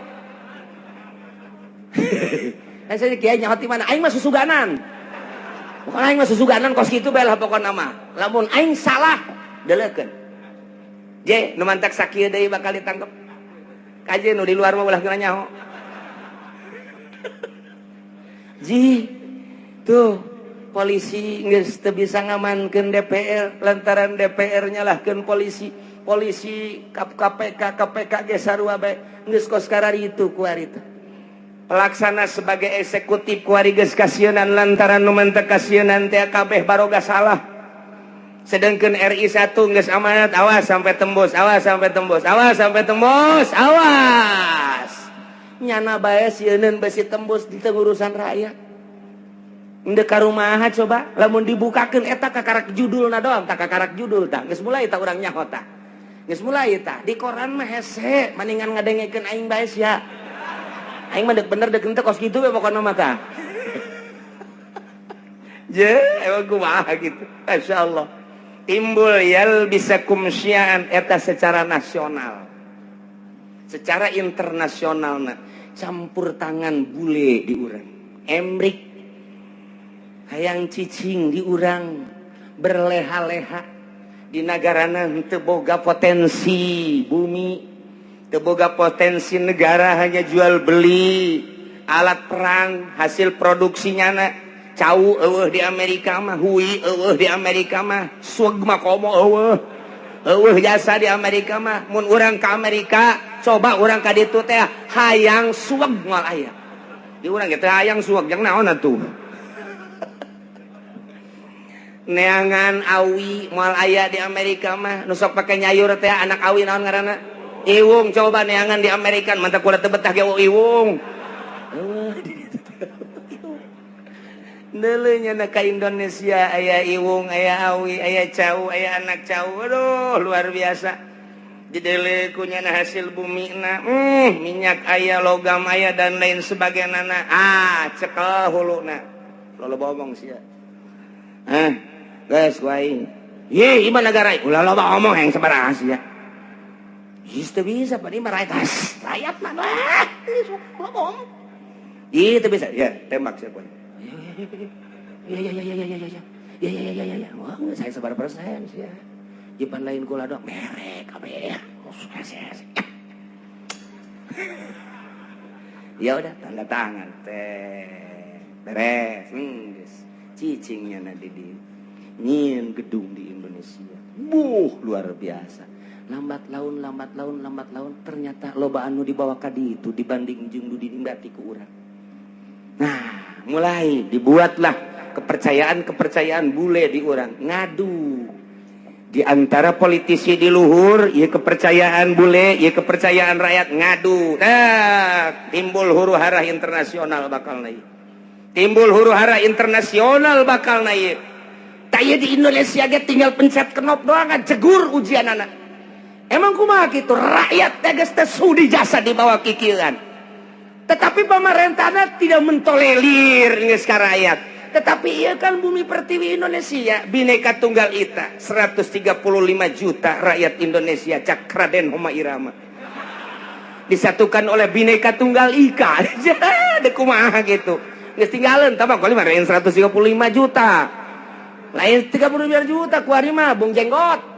asa kieu nyaho ti mana aing mah susuganan bukan aing mah susuganan kos kitu bae lah pokona mah lamun aing salah deleukeun je nu mantak sakieu deui bakal ditangkep kaje nu di luar mah ulah kena nyaho ji tuh polisi geus teu bisa ngamankeun DPR lantaran DPR nyalahkeun polisi KPK ge sarua bae geus kos karar itu kuari teh pelaksana sebagai eksekutif kuari geus kasienan lantaran nu mentek kasienan teh kabeh baroga salah sedengkeun RI 1 geus amanat awas sampai tembus nyana bae sieun besi tembus di urusan rakyat endeu ka rumaha coba lamun dibukakeun eta kakarak judulna doang tak kakarak judul tah geus mulai tah urang nyaho tah geus mulai tah di koran mah hese maningan ngadengekeun aing bae sia aing mah deuk bener deuk henteu kos kitu we pokona mah tah je emang kumaha gitu masyaallah timbul yalbisakum syi'an eta secara nasional secara internasional campur tangan bule di urang emrik hayang cicing di urang berleha-leha di nagarana henteu boga potensi bumi teu boga potensi negara hanya jual beli alat perang hasil produksinya cau eueuh di Amerika mah hui eueuh di Amerika mah sueg mah komo eueuh jasa di Amerika mah mun urang ka Amerika coba urang ka ditu teh hayang sueg moal aya di urang teh hayang sueg jeung naon atuh neangan awi moal aya di Amerika mah nu sok pake nyayur teh anak awi naon ngaranna iwung coba neangan di Amerika mantap kula teu betah ge iwung neuleunya na ka Indonesia aya iwung aya awi aya cau aya anak cau aduh luar biasa dideuleu ku nya hasil bumina minyak aya logam aya dan lain sebagainya cekel huluna loba omong sia guys ku aing ye ieu negara ulah loba omong yang sabaraha sia itu bisa Pak, ini meraitas rakyat mana? Ini ngomong. Itu bisa, ya tembak siapa? Ya. Wah, saya sebar persen sih ya. Jipan lain kula dong, merek apa ya? Ya udah tanda tangan teh, beres, cicingnya nanti di nyin gedung di Indonesia, luar biasa. Lambat laun ternyata loba anu dibawa ka ditu dibanding jeung nu dinimbati ku urang. Nah, mulai dibuatlah kepercayaan bule di urang ngadu Di antara politisi di luhur, ya kepercayaan bule, ya kepercayaan rakyat ngadu. Nah, timbul huru-hara internasional bakal naik. Timbul huru-hara internasional bakal naik. Taya di Indonesia ge tinggal pencet knop doang jegur ujian anak. Emang kumaha gitu, rakyat tegas sudi jasa di bawah kikiran. Tetapi pemerintahnya tidak mentolerir geus ka rakyat. Tetapi iya kan bumi pertiwi Indonesia, Bhinneka Tunggal Ika, 135 juta rakyat Indonesia, cak Raden Homa Irama. Disatukan oleh Bhinneka Tunggal Ika. Dek kumaha gitu. Geus tinggalin tambah kali mah 135 juta. Lain 35 juta ku ari mah bung jenggot.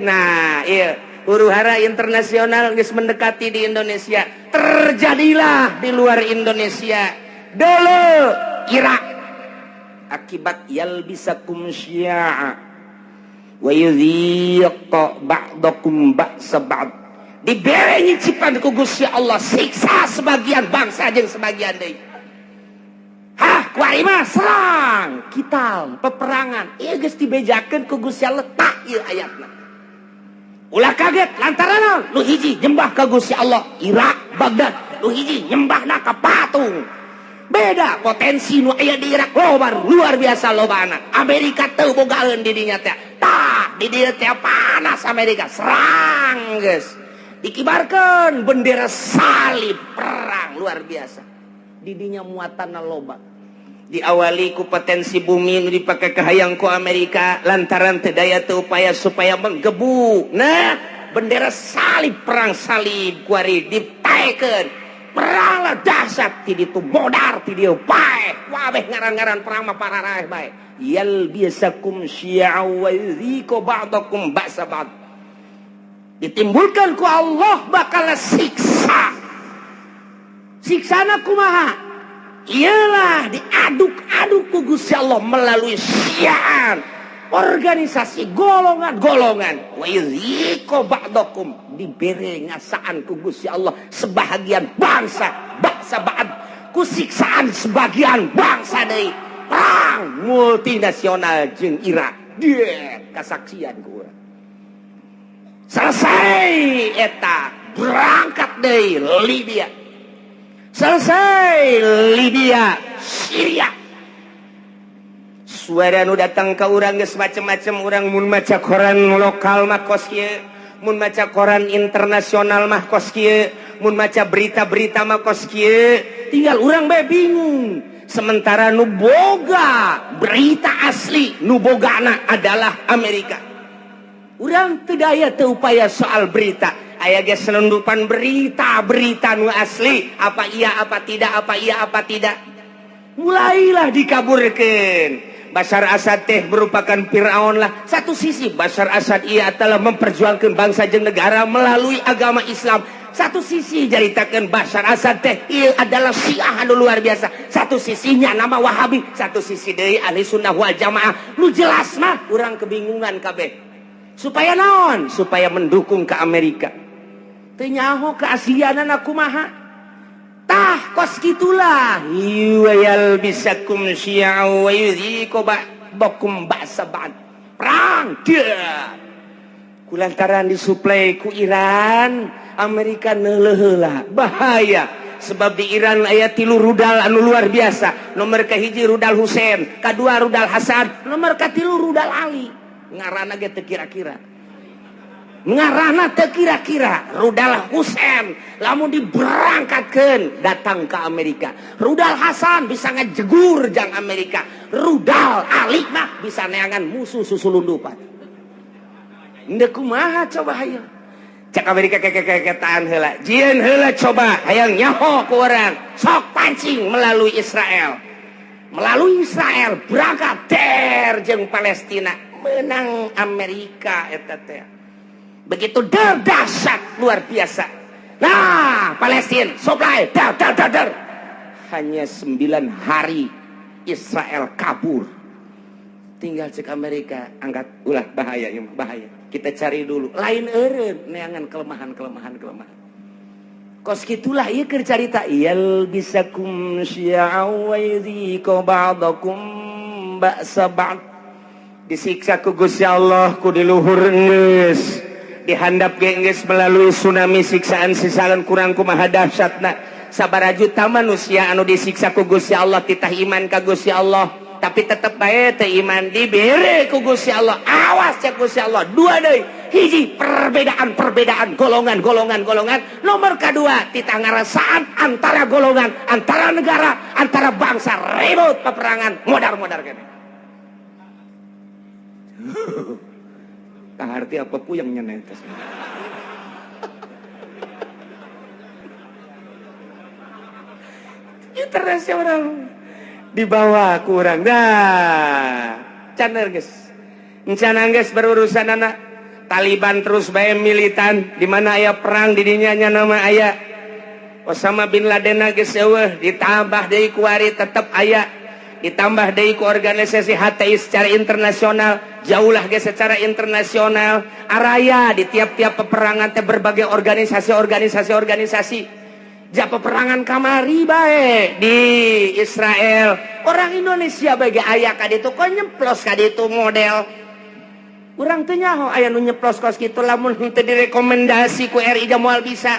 Nah, iya, huru-hara internasional geus mendekati di Indonesia. Terjadilah di luar Indonesia dulu Irak akibat yalbisakum syi'a wa yudhiqa ba'dakum ba'sa ba'd. Dibere nyicipan ku Gusti Allah siksa sebagian bangsa jeung sebagian deui. Hah, kuari mah serang, kital, peperangan. Ieu geus dibejakeun ku Gusti Allah tak ieu ayatna. Ulah kaget lantaran lu hiji nyembah ka Gusti Allah Irak Baghdad, lu hiji nyembahna ka patung. Beda potensi nu aya di Irak loba luar biasa lobana. Amerika teu bogaeun di dinya teh. Tah, di dieu teh panas Amerika serang geus. Dikibarkeun bendera salib perang luar biasa. Di dinya muatanna loba. Diawali ku potensi bumi nu dipake kahayang ku Amerika lantaran teu daya teu upaya supaya menggebu. Nah, bendera salib perang salib kuari ditaekeun. Perang lah dahsyat ti ditu modar ti dieu pae. Wabeh ngaran-ngaran perang mah pararaeh bae. Yalbisakum syi'a wa yudhiqa ba'dakum ba'sa ba'd. Ditimbulkan ku Allah bakal siksa. Siksana kumaha? Ialah diaduk-aduk ku Gusti Allah melalui syi'an, organisasi golongan-golongan. Wa yudhiqa ba'dakum, dibere ngasaan ku Gusti Allah sebahagian bangsa bangsa ba'd ku siksaan sebagian bangsa deui. Perang multinasional jeung Irak dia kasaksian ku urang. Selesai eta berangkat deui Libya. Selesai Libya, Syria. Suara nu datang ke urang geus macem-macem. Urang mun maca koran lokal mah kos kieu, mun maca koran internasional mah kos kieu, mun maca berita-berita mah kos kieu. Tinggal urang bae bingung. Sementara nu boga berita asli, nu bogana adalah Amerika. Urang teu daya teu upaya soal berita. Aya ge selundupan berita nu asli, apa iya apa tidak, apa iya apa tidak. Mulailah dikaburkeun. Bashar Assad teh merupakan Firaun lah. Satu sisi Bashar Assad ia telah memperjuangkan bangsa jeung negara melalui agama Islam. Satu sisi jaritakeun Bashar Assad teh ieu adalah Syiah anu luar biasa. Satu sisinya nama Wahabi, satu sisi deui Ahli Sunnah wal Jamaah. Nu jelas mah urang kebingungan kabeh. Supaya naon? Supaya mendukung ke Amerika. Tenyaho keaslianana kumaha. Tah kos gitulah. Yuwayal bisakum syi'a wa yudhiqa ba'dakum ba'sa ba'd. Perang dia. Kulantaran disuplai ku Iran, Amerika neuleuh heula. Bahaya. Sebab di Iran aya 3 rudal anu luar biasa. Nomor kahiji rudal Husein, kadua rudal Hasan, nomor katilu rudal Ali. Ngaranna ge teu kira-kira. Ngarana teu kira-kira rudal Husein lamun diberangkatkeun datang ke Amerika. Rudal Hasan bisa ngajegur jang Amerika. Rudal Ali mah bisa neangan musuh susulundupan. Endeu kumaha coba hayu. Cak Amerika keketaan heula. Jieun heula coba hayang nyaho ku urang. Sok pancing melalui Israel. Melalui Israel berangkat der jeung Palestina. Menang Amerika eta teh. Begitu dahsyat luar biasa. Nah, Palestina supply dar. Hanya 9 hari Israel kabur. Tinggal cek Amerika angkat ulah bahaya ya bahaya. Kita cari dulu. Lain eureun neangan kelemahan. Kos gitulah ieu keur carita yal bisakum syi'aw wa yudhiqa ba'dakum ba'sa ba'd. Disiksa ku Gusti Allah ku di luhur geus, dihandap ge geus melalui tsunami siksaan sisalan kurang kumaha dahsyatna. Sabaraha juta manusia anu disiksa ku Gusti Allah titah iman ka Gusti Allah, tapi tetep bae teu iman dibere ku Gusti Allah. Awas cek Gusti Allah. Dua deui, hiji perbedaan golongan. Nomor kedua titah ngarasaan antara golongan, antara negara, antara bangsa, ribut peperangan modar kene. Tah arti apa puyeng nyeuneuh teh. Internasional dibawa kurang dah caner geus encan geus berurusan anak Taliban terus bae militan di mana aya perang di dinya nya nama aya Osama bin Laden geus eueuh ditambah deui ku ari tetep aya ditambah deui ku organisasi HTI secara internasional jauhlah geus secara internasional araya di tiap-tiap peperangan teh berbagai organisasi ja peperangan kamari bae di Israel orang Indonesia bagi aya ka ditu kok nyemplos ka ditu model urang teu nyaho aya nu nyeplos kos kitu lamun teu direkomendasi ku RI moal bisa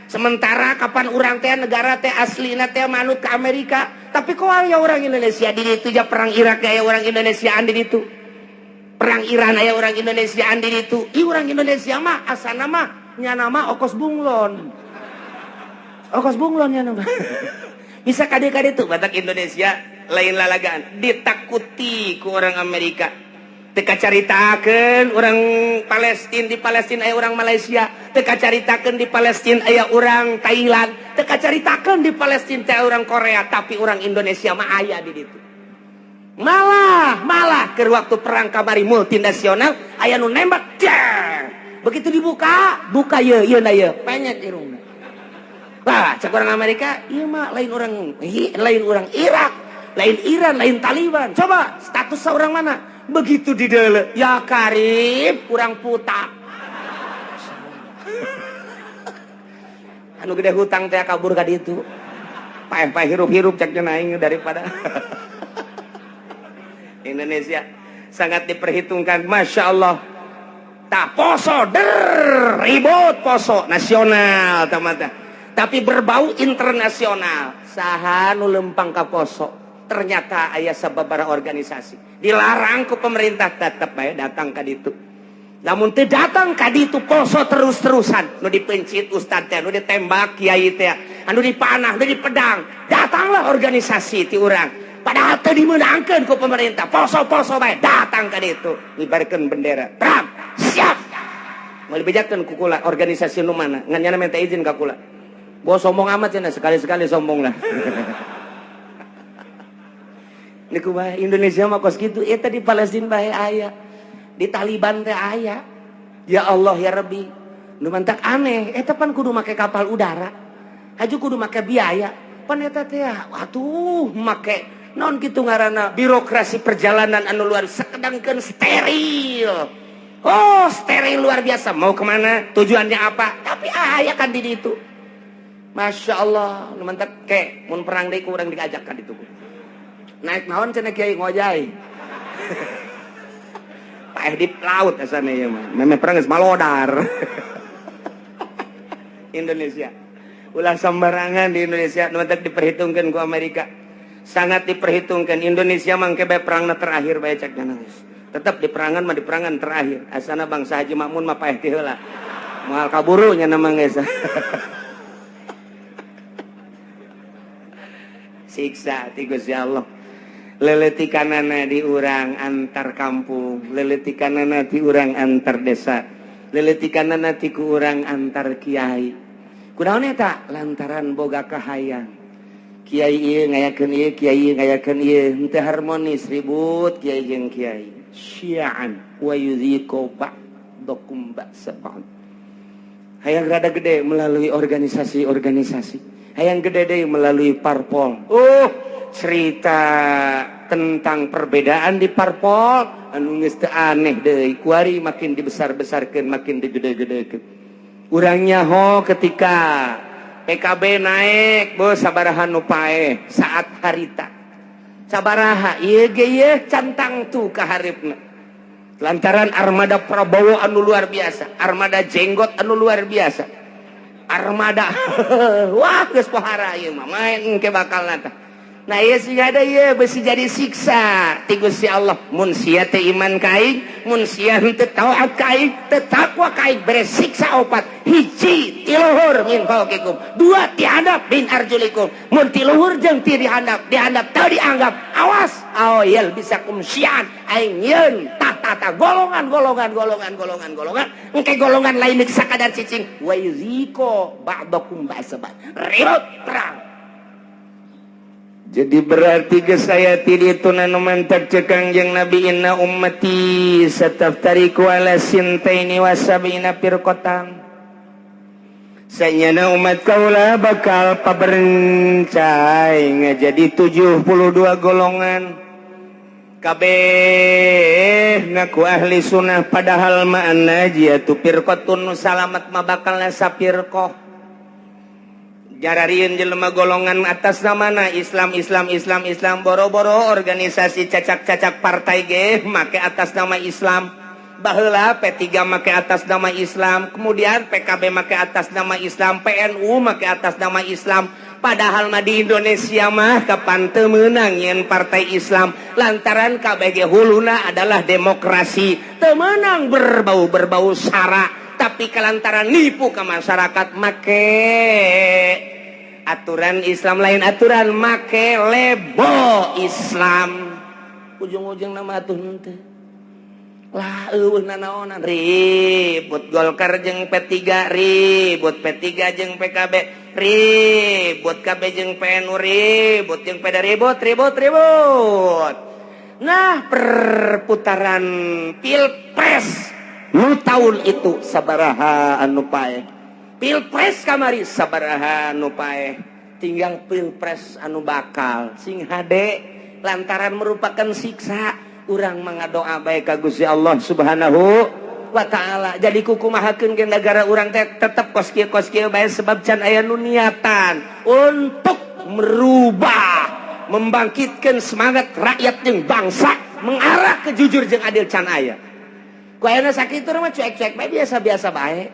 sementara kapan urang teh negara teh aslina teh manut ka Amerika tapi kok aya orang Indonesia di ditu ja perang Irak aya orang Indonesiaan di ditu perang Iran aya orang Indonesiaan di ditu ieu urang Indonesia mah asana mah nya nama Okos Bunglon ya nama. Bisa kade-kade tuh batak Indonesia lain lalagaan ditakuti ku orang Amerika. Teka caritakeun orang Palestina di Palestina aya orang Malaysia, teka caritakeun di Palestina aya orang Thailand, teka caritakeun di Palestina aya orang Korea, tapi orang Indonesia mah aya di ditu. Malah keur waktu perang kamari multinasional aya nu nembak. Begitu dibuka ieu na ieu penyet irungna. Wah, cek orang Amerika, iya mah lain orang Irak, lain Iran, lain Taliban. Coba status seorang mana? Begitu di deule, ya karib, kurang putak. Anu gede hutang teh kabur ka ditu. Paeh hirup-hirup ceknya naing daripada Indonesia sangat diperhitungkan, masya Allah. Tak poso ribut poso nasional tamata. Tapi berbau internasional saha nu lempang ka poso ternyata aya sababaraha organisasi dilarang ku pemerintah tetep bae datang ka ditu lamun teu datang ka ditu poso terus-terusan nu dipencit ustad teh nu ditembak kiai teh anu dipanah nu dipedang datanglah organisasi ti urang padahal teu dimeunangkeun ku pemerintah poso-poso bae datang ka ditu ngibarkeun bendera perang siap mau dibejakeun ku kula organisasi nu mana ngan nyana minta izin ka kula. Gua sombong amat cenah sekali-sekali sombong lah. Niku bae Indonesia mah kos kitu eta di Palestina bae aya. Di Taliban teh aya. Ya Allah ya Rabbi. Nu mantak aneh eta pan kudu make kapal udara. Haju kudu make biaya. Pan eta teh atuh make naon kitu ngaranna birokrasi perjalanan anu luar sakedangkeun steril. Oh, steril luar biasa. Mau kemana? Tujuannya apa? Tapi aya kan di ditu. Masya Allah, nu mantak ke mun perang deui ku urang diajak ka ditu. Naik naon cenah kiai ngojai. Paeh di laut asana ieu mah. Meme perang geus malodar. Indonesia. Ulah sembarangan di Indonesia nu mantak diperhitungkeun ku Amerika. Sangat diperhitungkan Indonesia mangke bae perangna terakhir bae cek nangis. Tetap di perangan mah di perangan terakhir. Asana bangsa Haji Makmun mah paeh ti heula. Moal kaburu nya nama geus. Siksa ti Gusti Allah leletikanana di urang antar kampung leletikanana ti urang antar desa leletikanana ti ku urang antar kiai kunaon eta lantaran boga kahayang kiai ieu ngayakeun ieu kiai ieu ngayakeun ieu henteu harmonis ribut kiai jeung kiai syi'an wa yudhiqu ba'dakum ba'sa ba'd hayang rada gede melalui organisasi hayang gede deui melalui parpol. Cerita tentang perbedaan di parpol anu geus teu aneh deui. Kuari makin dibesar-besarkeun, makin digede-gedekeun. Urang nyaho ketika PKB naik bos sabaraha nu pae saat harita sabaraha ieu ge ye cantang tu ka haripna lantaran armada Prabowo anu luar biasa, armada jenggot anu luar biasa, armada wah geus pohara ieu mah main ke bakal nata. Nah ieu sih ada ieu besi jadi siksa ti Gusti Allah mun sia teh iman kaing, mun sia teu taat kaing, teu takwa kaing bere siksa opat. Hiji ti luhur min fauqikum, dua ti handap min arjulikum. Mun ti luhur jeung ti dihandap teu dianggap. Awas aoyel bisa kumsian aing yeun tata golongan engke golongan lain deuk sakadar cicing wa yuziko ba'dakum ba'sabat. Ribut perang. Jadi berarti ke saya tidak itu nanu mantak cekang yang Nabi inna ummati sataftariku ala sintaini wasabina firqatan. Sayana umat kaulah bakal paberencai ngajadi 72 golongan. Kabeh ngaku ahli sunnah padahal ma'ana jiatu firqatun salamat ma bakalna sapirqah. Jararian jelema golongan atas namana Islam boro-boro organisasi cacak-cacak partai ge make atas nama Islam. Baheula P3 make atas nama Islam, kemudian PKB make atas nama Islam, PNU make atas nama Islam. Padahal mah di Indonesia mah kapan teu meunang nyen partai Islam lantaran KBG huluna adalah demokrasi. Teu meunang berbau sara. Tapi kelantaran nipu ke masyarakat make aturan Islam lain aturan make lebo Islam ujung-ujung nama atuh teh lah eueuh nanaonan ribut Golkar jeung P3 ribut P3 jeung PKB ribut KB jeung PNU ribut jeung PEDA ribut. Nah perputaran pilpres nu tahun itu sabaraha anu pae pilpres kamari sabaraha anu pae tinggal pilpres anu bakal sing hade lantaran merupakan siksa urang mangadoa bae ka Gusti Allah Subhanahu wa taala. Jadi kukumahakeun ge negara urang teh tetep kos kieu bae sebab can aya nu niatan untuk merubah membangkitkan semangat rakyat jeung bangsa mengarah ke jujur jeung adil can aya. Kuayana sakitu mah cuek-cuek bae biasa-biasa bae.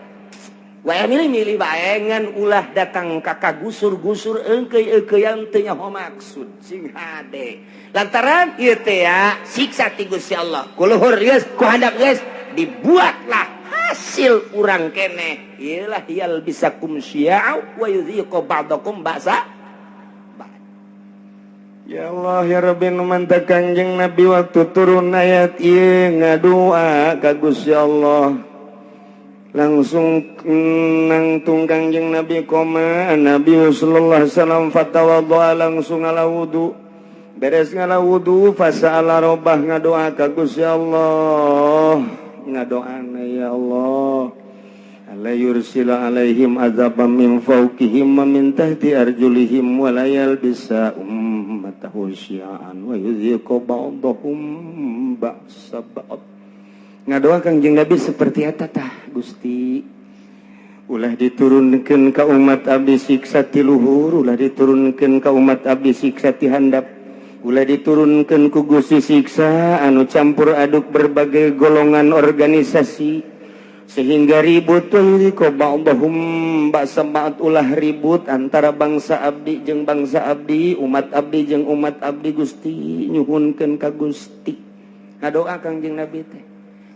Waya milih-milih bae ngan ulah datang ka gusur-gusur eungkeuy-eungkeuyan teu nyaho maksud sing hade. Lantaran ieu teh ya siksa ti Gusti Allah. Ku luhur geus, ku handap geus dibuatlah hasil urang keneh. Iyalah yal bisa kumsya'u wa yudhiqu ba'dakum ba'sa. Ya Allah ya Rabbi nu mantap Kanjeng Nabi waktu turun ayat ieu ngadua ka Gusti Allah langsung nangtung Kanjeng Nabi koma Nabi sallallahu alaihi wasallam fatawadha langsung ala wudu beres ngala wudu fasala robah ngadoa ka Gusti Allah ngadoana ya Allah la yursila alaihim azaban min fawqihim wa min tahti arjulihim wa la yalbisa ummatahu syi'an wa yudhiqu ba'dahum ba'sa ba'd. Ngadoa Kangjeng Nabi seperti eta tah Gusti ulah diturunkeun ka umat abdi siksa ti luhur, ulah diturunkeun ka umat abdi siksa ti handap, ulah diturunkeun ku Gusti siksa anu campur aduk berbagai golongan organisasi sehingga ribut ko ba'dahum ba'sa ba'd ulah ribut antara bangsa abdi jeung bangsa abdi, umat abdi jeung umat abdi Gusti nyuhunkeun ka Gusti. Ngadoa Kangjeng Nabi teh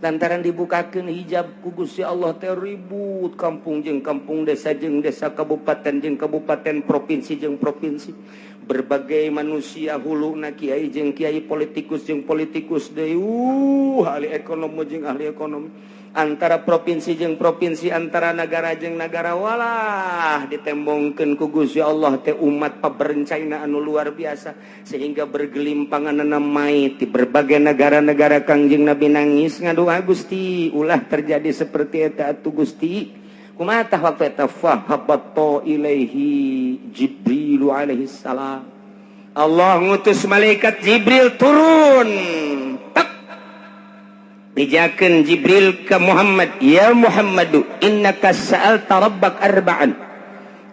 lantaran dibukakeun hijab ku Gusti Allah teh ribut kampung jeung kampung, desa jeung desa, kabupaten jeung kabupaten, provinsi jeung provinsi, berbagai manusia huluna kiai jeung kiai, politikus jeung politikus deui ahli ekonomi jeung ahli ekonomi, antara provinsi jeung provinsi, antara negara jeung negara, walah ditembongkeun ku Gusti Allah teh umat paberencaina anu luar biasa sehingga bergelimpangan maut di berbagai negara-negara. Kangjeng Nabi nangis ngadoa Gusti ulah terjadi seperti eta atuh Gusti. Kumaha tah waktu eta fahabatta ilaihi Jibril alaihi salam. Allah ngutus malaikat Jibril turun bijakeun Jibril ke Muhammad, ya Muhammadu innaka sa'alta rabbak arba'an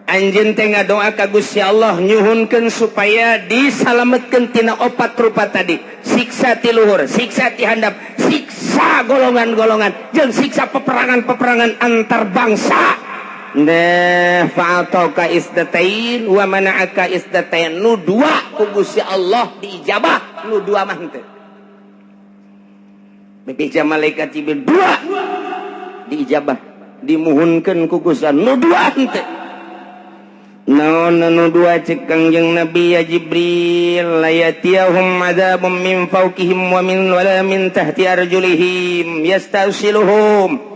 anjeun teh ngadoa ka Gusti Allah nyuhunkeun supaya disalametkeun tina 4 rupa tadi, siksa ti luhur, siksa ti handap, siksa golongan-golongan, jeung siksa peperangan-peperangan antar bangsa. Nah, fa'ataka isdatain wa mana'aka isdatain. Nu dua ku Gusti Allah diijabah, nu dua mah henteu. Bepija malaikat Jibril dua diijabah, dimuhunkeun ku Gusti Allah, nu dua henteu. Naon nu dua cek Kangjeng Nabi ya Jibril, layatiyahum adzabum min fawqihim wa min tahti arjulihim yastasiluhum.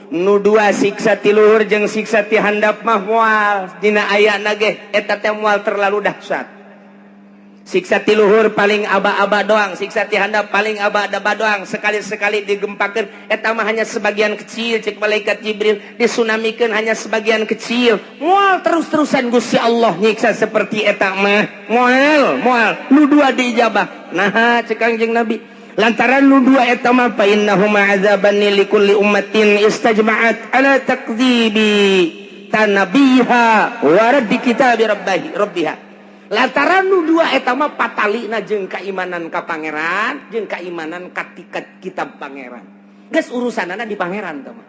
Nu dua siksa ti luhur jeung siksa ti handap mah moal dina ayana ge eta teh moal terlalu dahsyat. Siksa ti luhur paling aba-aba doang, siksa ti handap paling aba-aba doang, sekali-sekali digempakeun eta mah hanya sebagian kecil cek malaikat Jibril, disunamikeun hanya sebagian kecil. Moal terus-terusan Gusti Allah nyiksa seperti eta mah moal nu dua diijabah. Nah cek Kangjeng Nabi lantaran nu dua eta mah fa innahuma azaban likulli ummatin istajma'at ala takdzibi tanabiha wa raddi kitabi rabbiha. Lantaran nu dua eta mah patalina jeung kaimanan ka pangeran jeung kaimanan ka kitab pangeran. Geus urusanana di pangeran teh mah.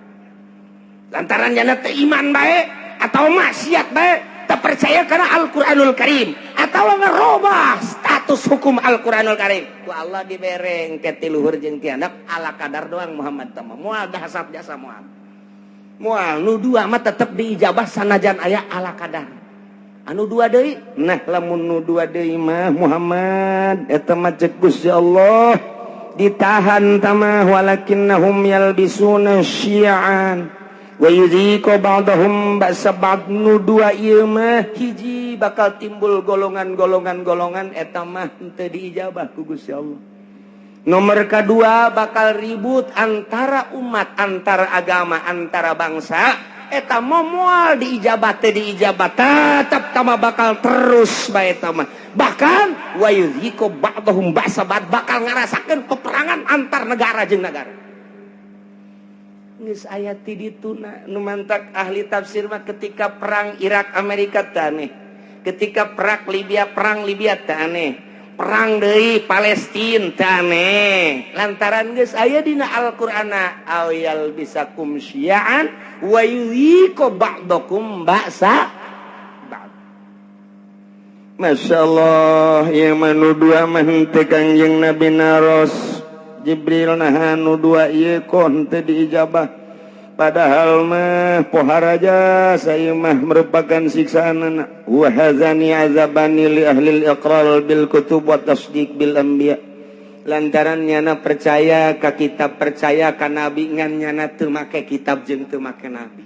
Lantaran nya teh iman bae atau maksiat bae, tak percaya karena Al-Qur'anul Karim atau ngerobah status hukum Al-Qur'anul Karim. Ku Allah dibereng ke tiluhur jeung ti handap ala kadar doang Muhammad teh moal dahsyat jasa moal. Moal nu dua mah tetep diijabah sanajan aya ala kadar. Anu dua deui, nah lamun nu dua deui mah Muhammad eta mah cek Gusti Allah ditahan tamah walakinnahum yalbisuna syi'an wa yudhiqu ba'dahum ba'sa ba'd. Nu dua ieu mah hiji bakal timbul golongan-golongan eta mah henteu diijabah ku Gusti Allah. Nomor kedua bakal ribut antara umat, antara agama, antara bangsa. Eta moal diijabah teh diijabah tetap tama bakal terus bae eta mah. Bahkan wa yudhiqu ba'dahum ba'sa ba'd bakal ngarasakeun peperangan antar negara jeung negara. Geus aya ti ditu nu mantak ahli tafsir mah ketika perang Irak Amerika teh aneh, ketika perang Libya teh aneh, perang deui Palestina teh aneh. Lantaran geus aya dina Al-Qur'ana awyal bisakum syi'an wa yuhiqu ba'dakum ba'sa ba'd. Masyaallah ieu mah nu dua mah henteu Kangjeng Nabi naros. Jibril nah nu dua ieu kok henteu diijabah. Padahal mah poharaja saya mah merupakan siksaan. Wa hazani azabani li ahli al-iqrar bil kutub wa tasdiq bil anbiya. Lantaran nyana percaya ka kitab, percaya ka nabi, ngan nyana teu make kitab jeung teu make nabi.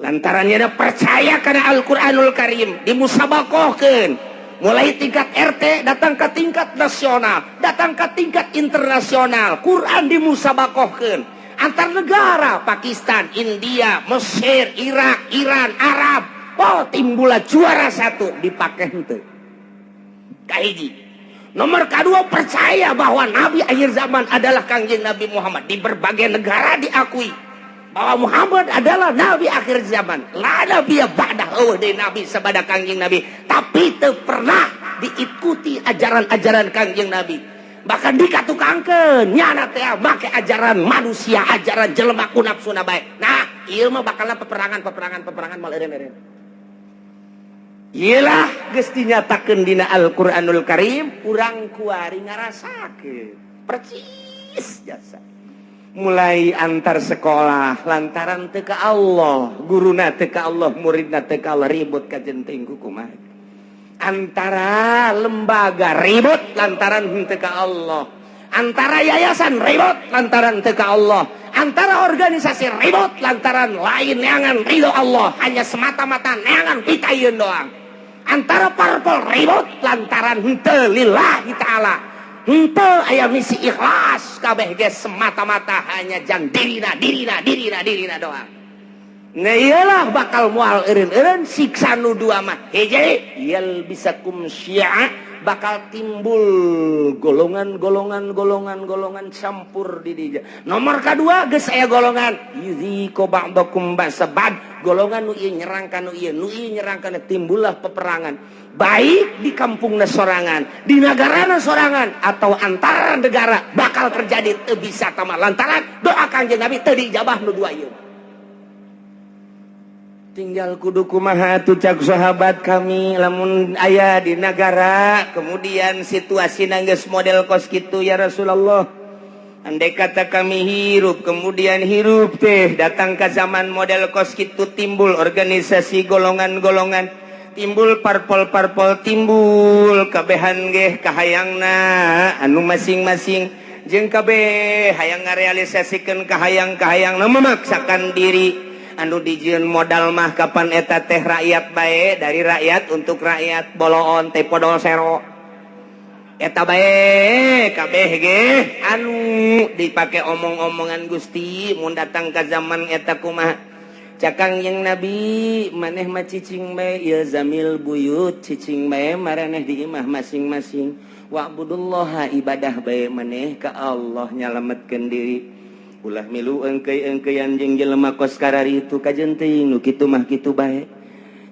Lantaran nyana percaya kana Al-Qur'anul Karim dimusabakohkeun. Mulai tingkat RT datang ke tingkat nasional, datang ke tingkat internasional. Quran dimusabakohkeun antar negara, Pakistan, India, Mesir, Irak, Iran, Arab. Oh, timbullah juara satu dipake henteu. Kahiji. Nomor kedua percaya bahwa Nabi akhir zaman adalah Kangjeng Nabi Muhammad. Di berbagai negara diakui bahwa Muhammad adalah Nabi akhir zaman. La nabiya ba'dah dari Nabi sabada Kangjeng Nabi. Tapi teu pernah diikuti ajaran-ajaran Kangjeng Nabi. Bahkan dikatukangkeun nyana teh make ajaran manusia, ajaran jelema ku nafsuna bae. Nah, ieu mah bakalna peperangan mal eureun-eureun. Iyalah geus dinyatakeun dina Al-Qur'anul Karim, urang kuari ngarasakeun. Percis jasa. Mulai antar sekolah lantaran teu ka Allah, guruna teu ka Allah, muridna teu ka Allah, ribut ka jenting kumaha. Antara lembaga ribut lantaran henteu ka Allah, antara yayasan ribut lantaran teu ka Allah, antara organisasi ribut lantaran lain neangan ridho Allah, hanya semata-mata neangan pitayeun doang. Antara parpol ribut lantaran henteu lillahi taala, henteu aya misi ikhlas, kabeh ge semata-mata hanya jang dirina doang. Nah iyalah bakal mual eureun-eureun siksa nu dua mah. Hiji yal bisakum syi'a bakal timbul golongan campur di dieu. Nomor kedua geus aya golongan yuziqu ba'dakum ba'sabad, golongan nu ieu nyerang ka nu ieu nyerang kana timbullah peperangan. Baik di kampungna sorangan, di nagarana sorangan atau antara negara bakal terjadi teu bisa tamah lantaran doa Kanjeng Nabi teu dijabah nu dua ieu. Tinggal kudu kumaha tuh cak sahabat kami lamun aya di negara kemudian situasi nanggeus model kos kitu ya Rasulullah. Andai kata kami hirup kemudian hirup teh datang ke zaman model kos kitu timbul organisasi golongan-golongan, timbul parpol-parpol, timbul kabehan ge kahayangna anu masing-masing jeung kabeh hayang ngarealisasikeun kahayang-kahayangna memaksakan diri. Anu dijieun modal mah kapan eta teh rakyat bae, dari rakyat untuk rakyat, boloon teh podol sero eta bae kabeh ge anu dipake omong-omongan Gusti mun datang ka zaman eta kumaha cakang yang Nabi maneh mah cicing bae ieu zamil buyut cicing bae maraneh di imah masing-masing wa'budullaha ibadah bae maneh ka Allah nyalametkeun diri. Ulah milu engkeuy-engkeuyan jeung jelema kos karari itu kajen teuing nu kitu mah kitu bae.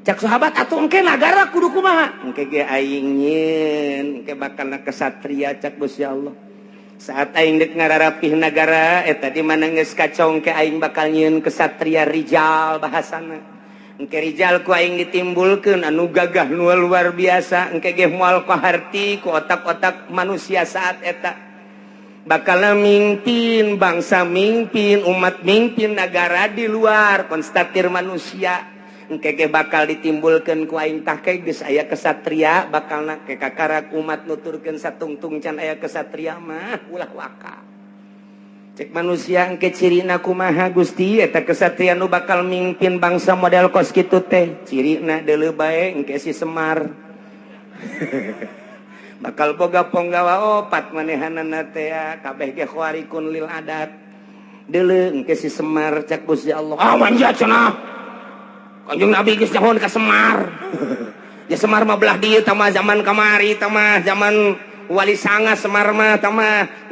Cak sahabat atuh engke nagara kudu kumaha? Engke ge aing nyieun, engke bakalna kesatria cak Gusti Allah. Saat aing deuk ngararapih nagara eta di mana geus kacau engke aing bakal nyieun kesatria rijal bahasana. Engke rijal ku aing ditimbulkeun anu gagah nu luar biasa, engke ge moal kaharti ku otak-otak manusia saat eta. Bakal mimpin bangsa, mimpin umat, mimpin negara di luar konstatir manusia. Engke ge bakal ditimbulkeun ku aing tah ke geus aya kesatria bakalna ke kakarak umat nuturkeun satungtung can aya kesatria mah ulah waka. Cek manusia engke cirina kumaha Gusti eta kesatria nu bakal mimpin bangsa model kos kitu teh. Cirina deuleu bae engke si Semar. Bakal boga ponggawa opat manehanana teh kabeh ge khawarikun lil adat. Deuleu engke si Semar cak Gusti Allah. Ah manja cenah. Kanjeng Nabi geus nyahon ka Semar. Ya Semar mah belah dieu tah zaman kamari tah zaman Wali Sanga Semar mah tah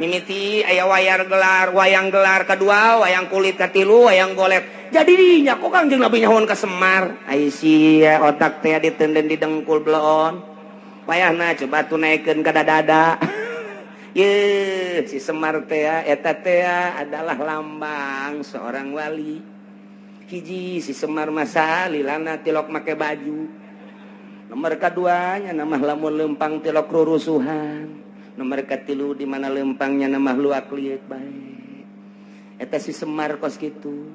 mimiti aya wayang gelar kedua, wayang kulit katilu, wayang golet. Jadi dinya kok Kanjeng Nabi nyahon ka Semar. Ai sia otak teh diteunden di dengkul bleon. Payahna coba tunaikeun ka dada. Ye si Semar teh eta teh adalah lambang seorang wali. Hiji si Semar masa lilana tilok make baju. Nomor kaduanya nama lamun lempang tilok rurusuhan. Nomor katilu di mana lempangnya nama luak liuk bae. Eta si Semar kos kitu.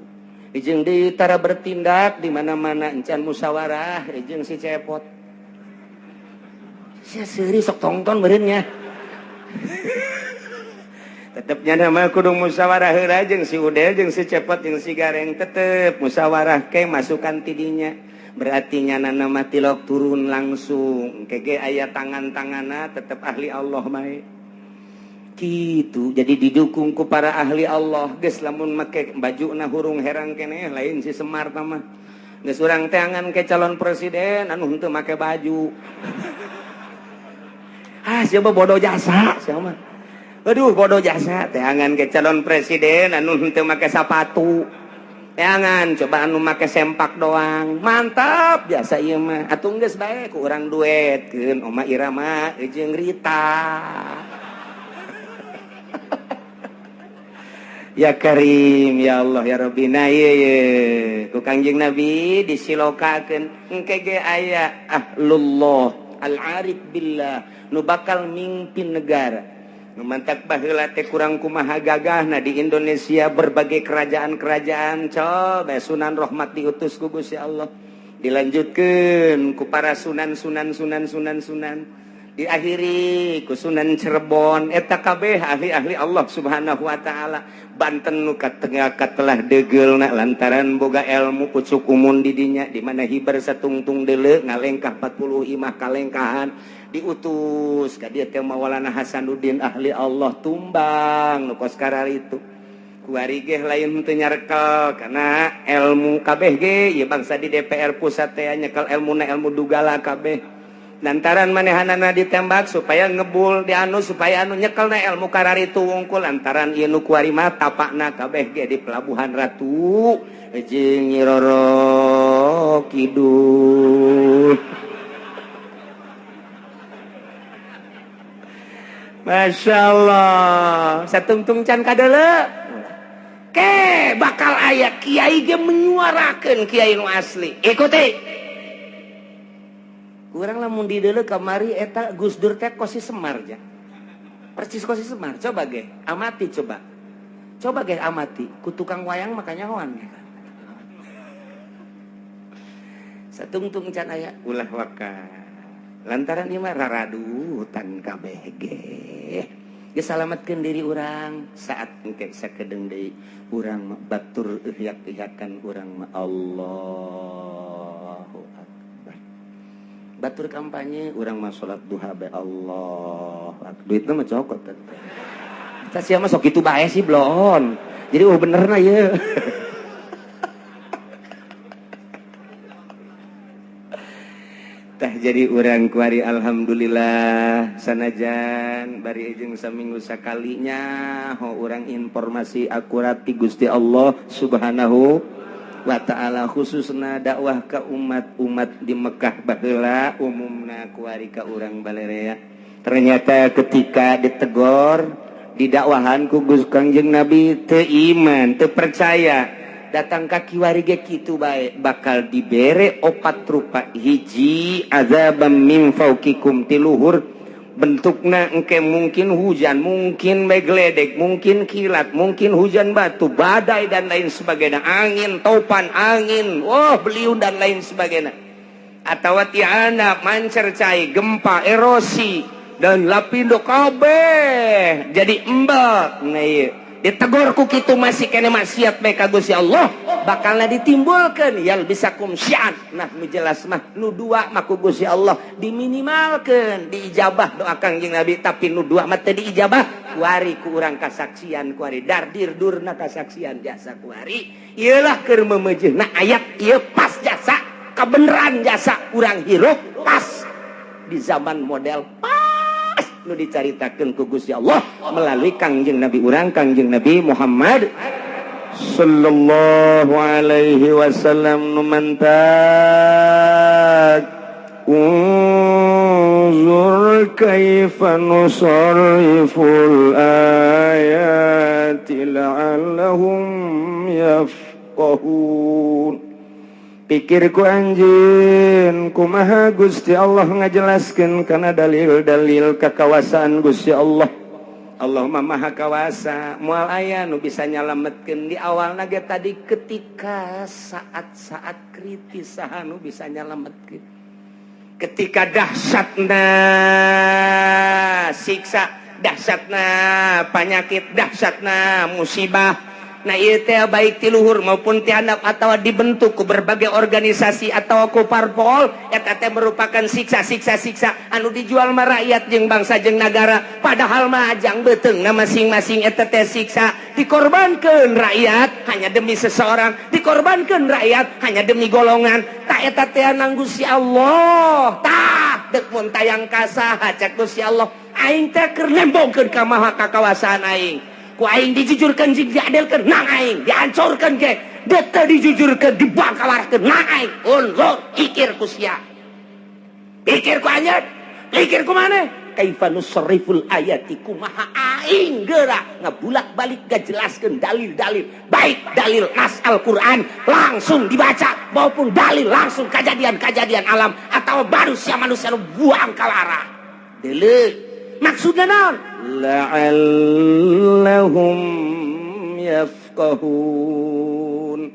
Jeung deui tara bertindak di mana-mana encan musyawarah jeung si Cepot. Sia seuri sok tongton beureunnya. Tetepnya nama kudu musyawarah heula jeung si Udel jeung si Cepot jeung si Gareng tetep musyawarah ke masukan tidinya. Berarti nyana nama tilok turun langsung. Kege aya tangan-tanganna tetep ahli Allah bae. Kitu jadi didukung ku para ahli Allah. Geus lamun make bajuna hurung herang keneh lain si Semar tah mah. Geus urang teh angan ke calon presiden anu henteu make baju. Siapa bodoh jasa siapa? Aduh bodoh jasa teh angan ke calon presiden anu henteu make sepatu. Teh angan coba anu make sempak doang. Mantap biasa ieu mah. Atuh geus bae ku urang duetkeun Oma Irama jeung Rita. Ya Karim ya Allah ya Rabbi na ieu ku Kangjeng Nabi disilokakeun engke ge aya ahlullah al-arif billah nu bakal mimpin negara. Nu mantak baheula teh kurang kumaha gagahna di Indonesia berbagai kerajaan-kerajaan coba Sunan Rahmat diutus ku Gusti Allah. Dilanjutkeun ku para sunan. Diakhiri ku Sunan Cirebon eta kabeh ahli-ahli Allah Subhanahu wa taala. Banten nu katengah katelah degeulna lantaran boga ilmu pucuk umun di dinya di mana hibar satungtung deuleu ngalengkah 40 imah kalengkahan. Diutus ka dieu teh Maulana Hasanuddin ahli Allah tumbang nu kos karar itu kuari ge lain teu nyarekel karena ilmu kabeh ge ieu bangsa di DPR pusat teh nyekel ilmuna ilmu dugala kabeh lantaran manehanana ditembak supaya ngebul di anu supaya anu nyekelna ilmu kararitu wungkul lantaran ieu nu kuari mah tapakna kabeh ge di Pelabuhan Ratu jeung Nyi Roro Kidul. Masya Allah satungtung can kadele ke bakal aya kiai ge menyuarakeun kiai nu asli ikuti urang lamun di deuleu kamari eta Gus Dur teh Kosi Semar ja persis Kosi Semar coba ge amati coba ge amati ku tukang wayang makanya hoan satungtung can aya ulah waka lantaran ieu mah raradutan kabeh ge disalamatkeun diri urang saat engke sakedeung deui urang batur ihyak-ihyakan urang mah Allahu Akbar batur kampanye urang mah salat duha bae Allahu Akbar duitna mah cokot eta sia mah sok kitu bae sih blon jadi benerna ieu tah jadi urang kuari alhamdulillah sanajan bari jeung saminggu sakalinya ho urang informasi akurat ti Gusti Allah Subhanahu wa taala khususna dakwah ka umat-umat di Mekah baheula umumna kuari ka urang balerea ternyata ketika ditegor didakwahan ku Gus Kangjeng Nabi teu iman teu percaya datang ka kiwari ge kitu bae bakal dibere opat rupa hiji azabam min fauqikum tiluhur bentukna engke mungkin hujan mungkin megledek mungkin kilat mungkin hujan batu badai dan lain sebagainya angin topan angin beliun dan lain sebagainya atawa tiana mancercai gempa erosi dan lapindo kabeh jadi embek nah ieu ditegur ku kitu masih kene maksiat bae ka Gusti Allah bakalna ditimbulkeun yal bisakum syi'an nah nu jelas mah nu dua mah ku Gusti Allah diminimalkeun diijabah doa Kangjeng Nabi tapi nu dua mah teu diijabah kuari ku urang kasaksian kuari dardir durna kasaksian jasa kuari ieulah keur memeujeuna ayat ieu pas jasa kabeneran jasa urang hirup pas di zaman model nu dicaritakeun ku Gusti Allah melalui Kangjeng Nabi urang Kangjeng Nabi Muhammad sallallahu alaihi wasallam nu mantak unzur kaifa nusarriful ayati la'allahum yafqahun pikirku anjeun kumaha Gusti Allah ngajelaskeun kana dalil-dalil kakawasan Gusti Allah. Allah mah maha kawasa. Moal aya nu bisa nyalametkeun di awalna ge tadi ketika saat-saat kritis saha nu bisa nyalametkeun. Ketika dahsyatna siksa, dahsyatna penyakit, dahsyatna musibah. Nah ieu teh baik ti luhur maupun ti handap atawa dibentuk ku berbagai organisasi atawa ku parpol eta teh merupakan siksa anu dijual mah rakyat jeung bangsa jeung nagara padahal mah ajang beuteungna masing-masing eta teh siksa dikorbankeun rakyat hanya demi seseorang dikorbankeun rakyat hanya demi golongan tak eta teh nang Gusti Allah tah deuk mun tayang ka saha cek Gusti Allah aing teh keur nembongkeun ka maha kakawasaan aing ku aing dijujurkeun jeung diadelkeun nang aing dihancurkeun ge teu dijujurkeun dibangkawarkeun nang aing unzur pikir ku sia pikir ku anjeun pikir ku maneh kaifa nusarriful ayati kumaha aing geura ngabulak-balik ngajelaskeun dalil-dalil baik dalil nas Al-Qur'an langsung dibaca maupun dalil langsung kejadian-kejadian alam atau manusia-manusia nu buang kalara deuleu maksudna naon la'allahum yafqahun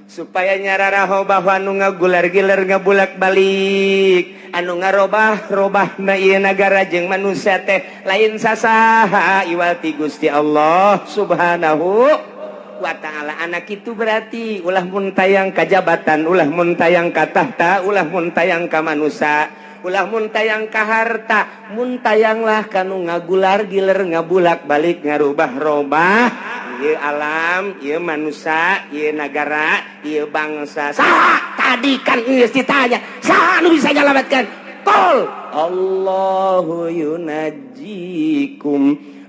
supaya nyararaho bahwa anu ngagular-gilar ngabulak-balik anu ngarobah-robahna ieu nagara jeung manusia teh lain sasaha iwati Gusti Allah Subhanahu wa ta'ala anak itu berarti ulah mun tayang kajabatan ulah mun tayang ka tahta ulah mun tayang ka manusia ulah mun tayang ka harta mun tayanglah kanu ngagular giler ngabulak balik ngarubah-robah ieu alam, ieu manusia, ieu negara, ieu bangsa. Saha tadi kan geus ditanya, saha nu bisa nyalametkeun? Qul Allahu yunajjikum.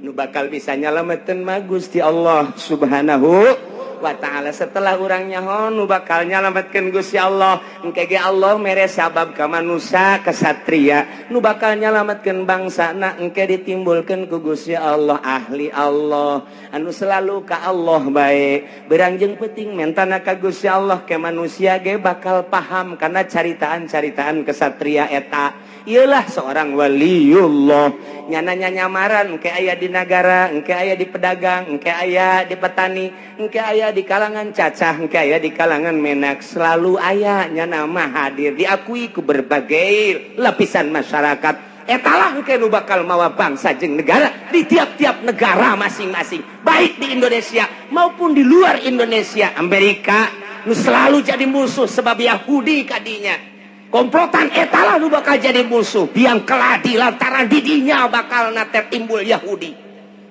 Nu bakal bisa nyalametkeun mah Gusti Allah Subhanahu wa ta'ala. Setelah urang nyaho nu bakal nyalametkeun Gusti Allah, engke ge Allah mere sabab ka manusia, ka satria. Nu bakal nyalametkeun bangsana engke ditimbulkeun ku Gusti Allah, ahli Allah anu selalu ka Allah bae. Beurang jeung peuting mentana ka Gusti Allah ke manusia ge bakal paham kana caritaan-caritaan kesatria eta. Ialah seorang waliullah. Nyana nyamaran engke aya di negara, engke aya di pedagang, engke aya di petani, engke aya di kalangan cacah, engke aya di kalangan menak, selalu aya nyana mah hadir diakui ku berbagai lapisan masyarakat. Etalah engke nu bakal mawa bangsa jeung negara di tiap-tiap negara masing-masing, baik di Indonesia maupun di luar Indonesia. Amerika nu selalu jadi musuh sebab Yahudi kadinya. Komplotan etalah nu bakal jadi musuh biang keladi lantaran didinya bakal nate timbul Yahudi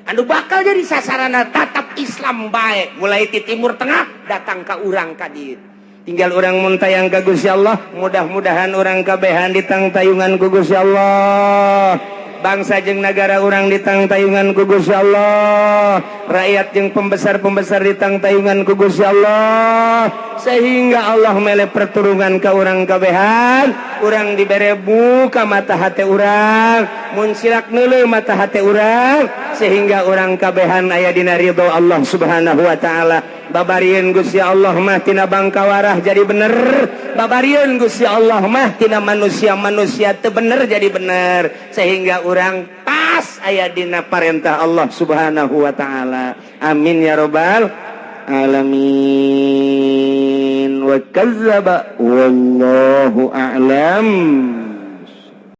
anu bakal jadi sasarana tatap Islam baik mulai di timur tengah datang ke urang ka dieu. Tinggal urang mun tayang ka Gusti Allah, mudah-mudahan urang kabehan ditang tayungan ku Gusti Allah. Bangsa jeung negara urang ditang tayungan ku Gusti Allah. Rakyat jeung pembesar-pembesar ditang tayungan ku Gusti Allah. Sehingga Allah mele perturungan ka urang kabehan, urang dibere buka mata hate urang, mun silak neuleuh mata hate urang, sehingga urang kabehan aya dina ridho Allah Subhanahu wa taala. Babarieun Gusti Allah mah tina bangkawarah jadi bener, babarieun Gusti Allah mah tina manusia-manusia teu bener jadi bener, sehingga urang pas aya dina parentah Allah Subhanahu wa taala. Amin ya rabbal alamin. Wa kazzaba wallahu a'lam.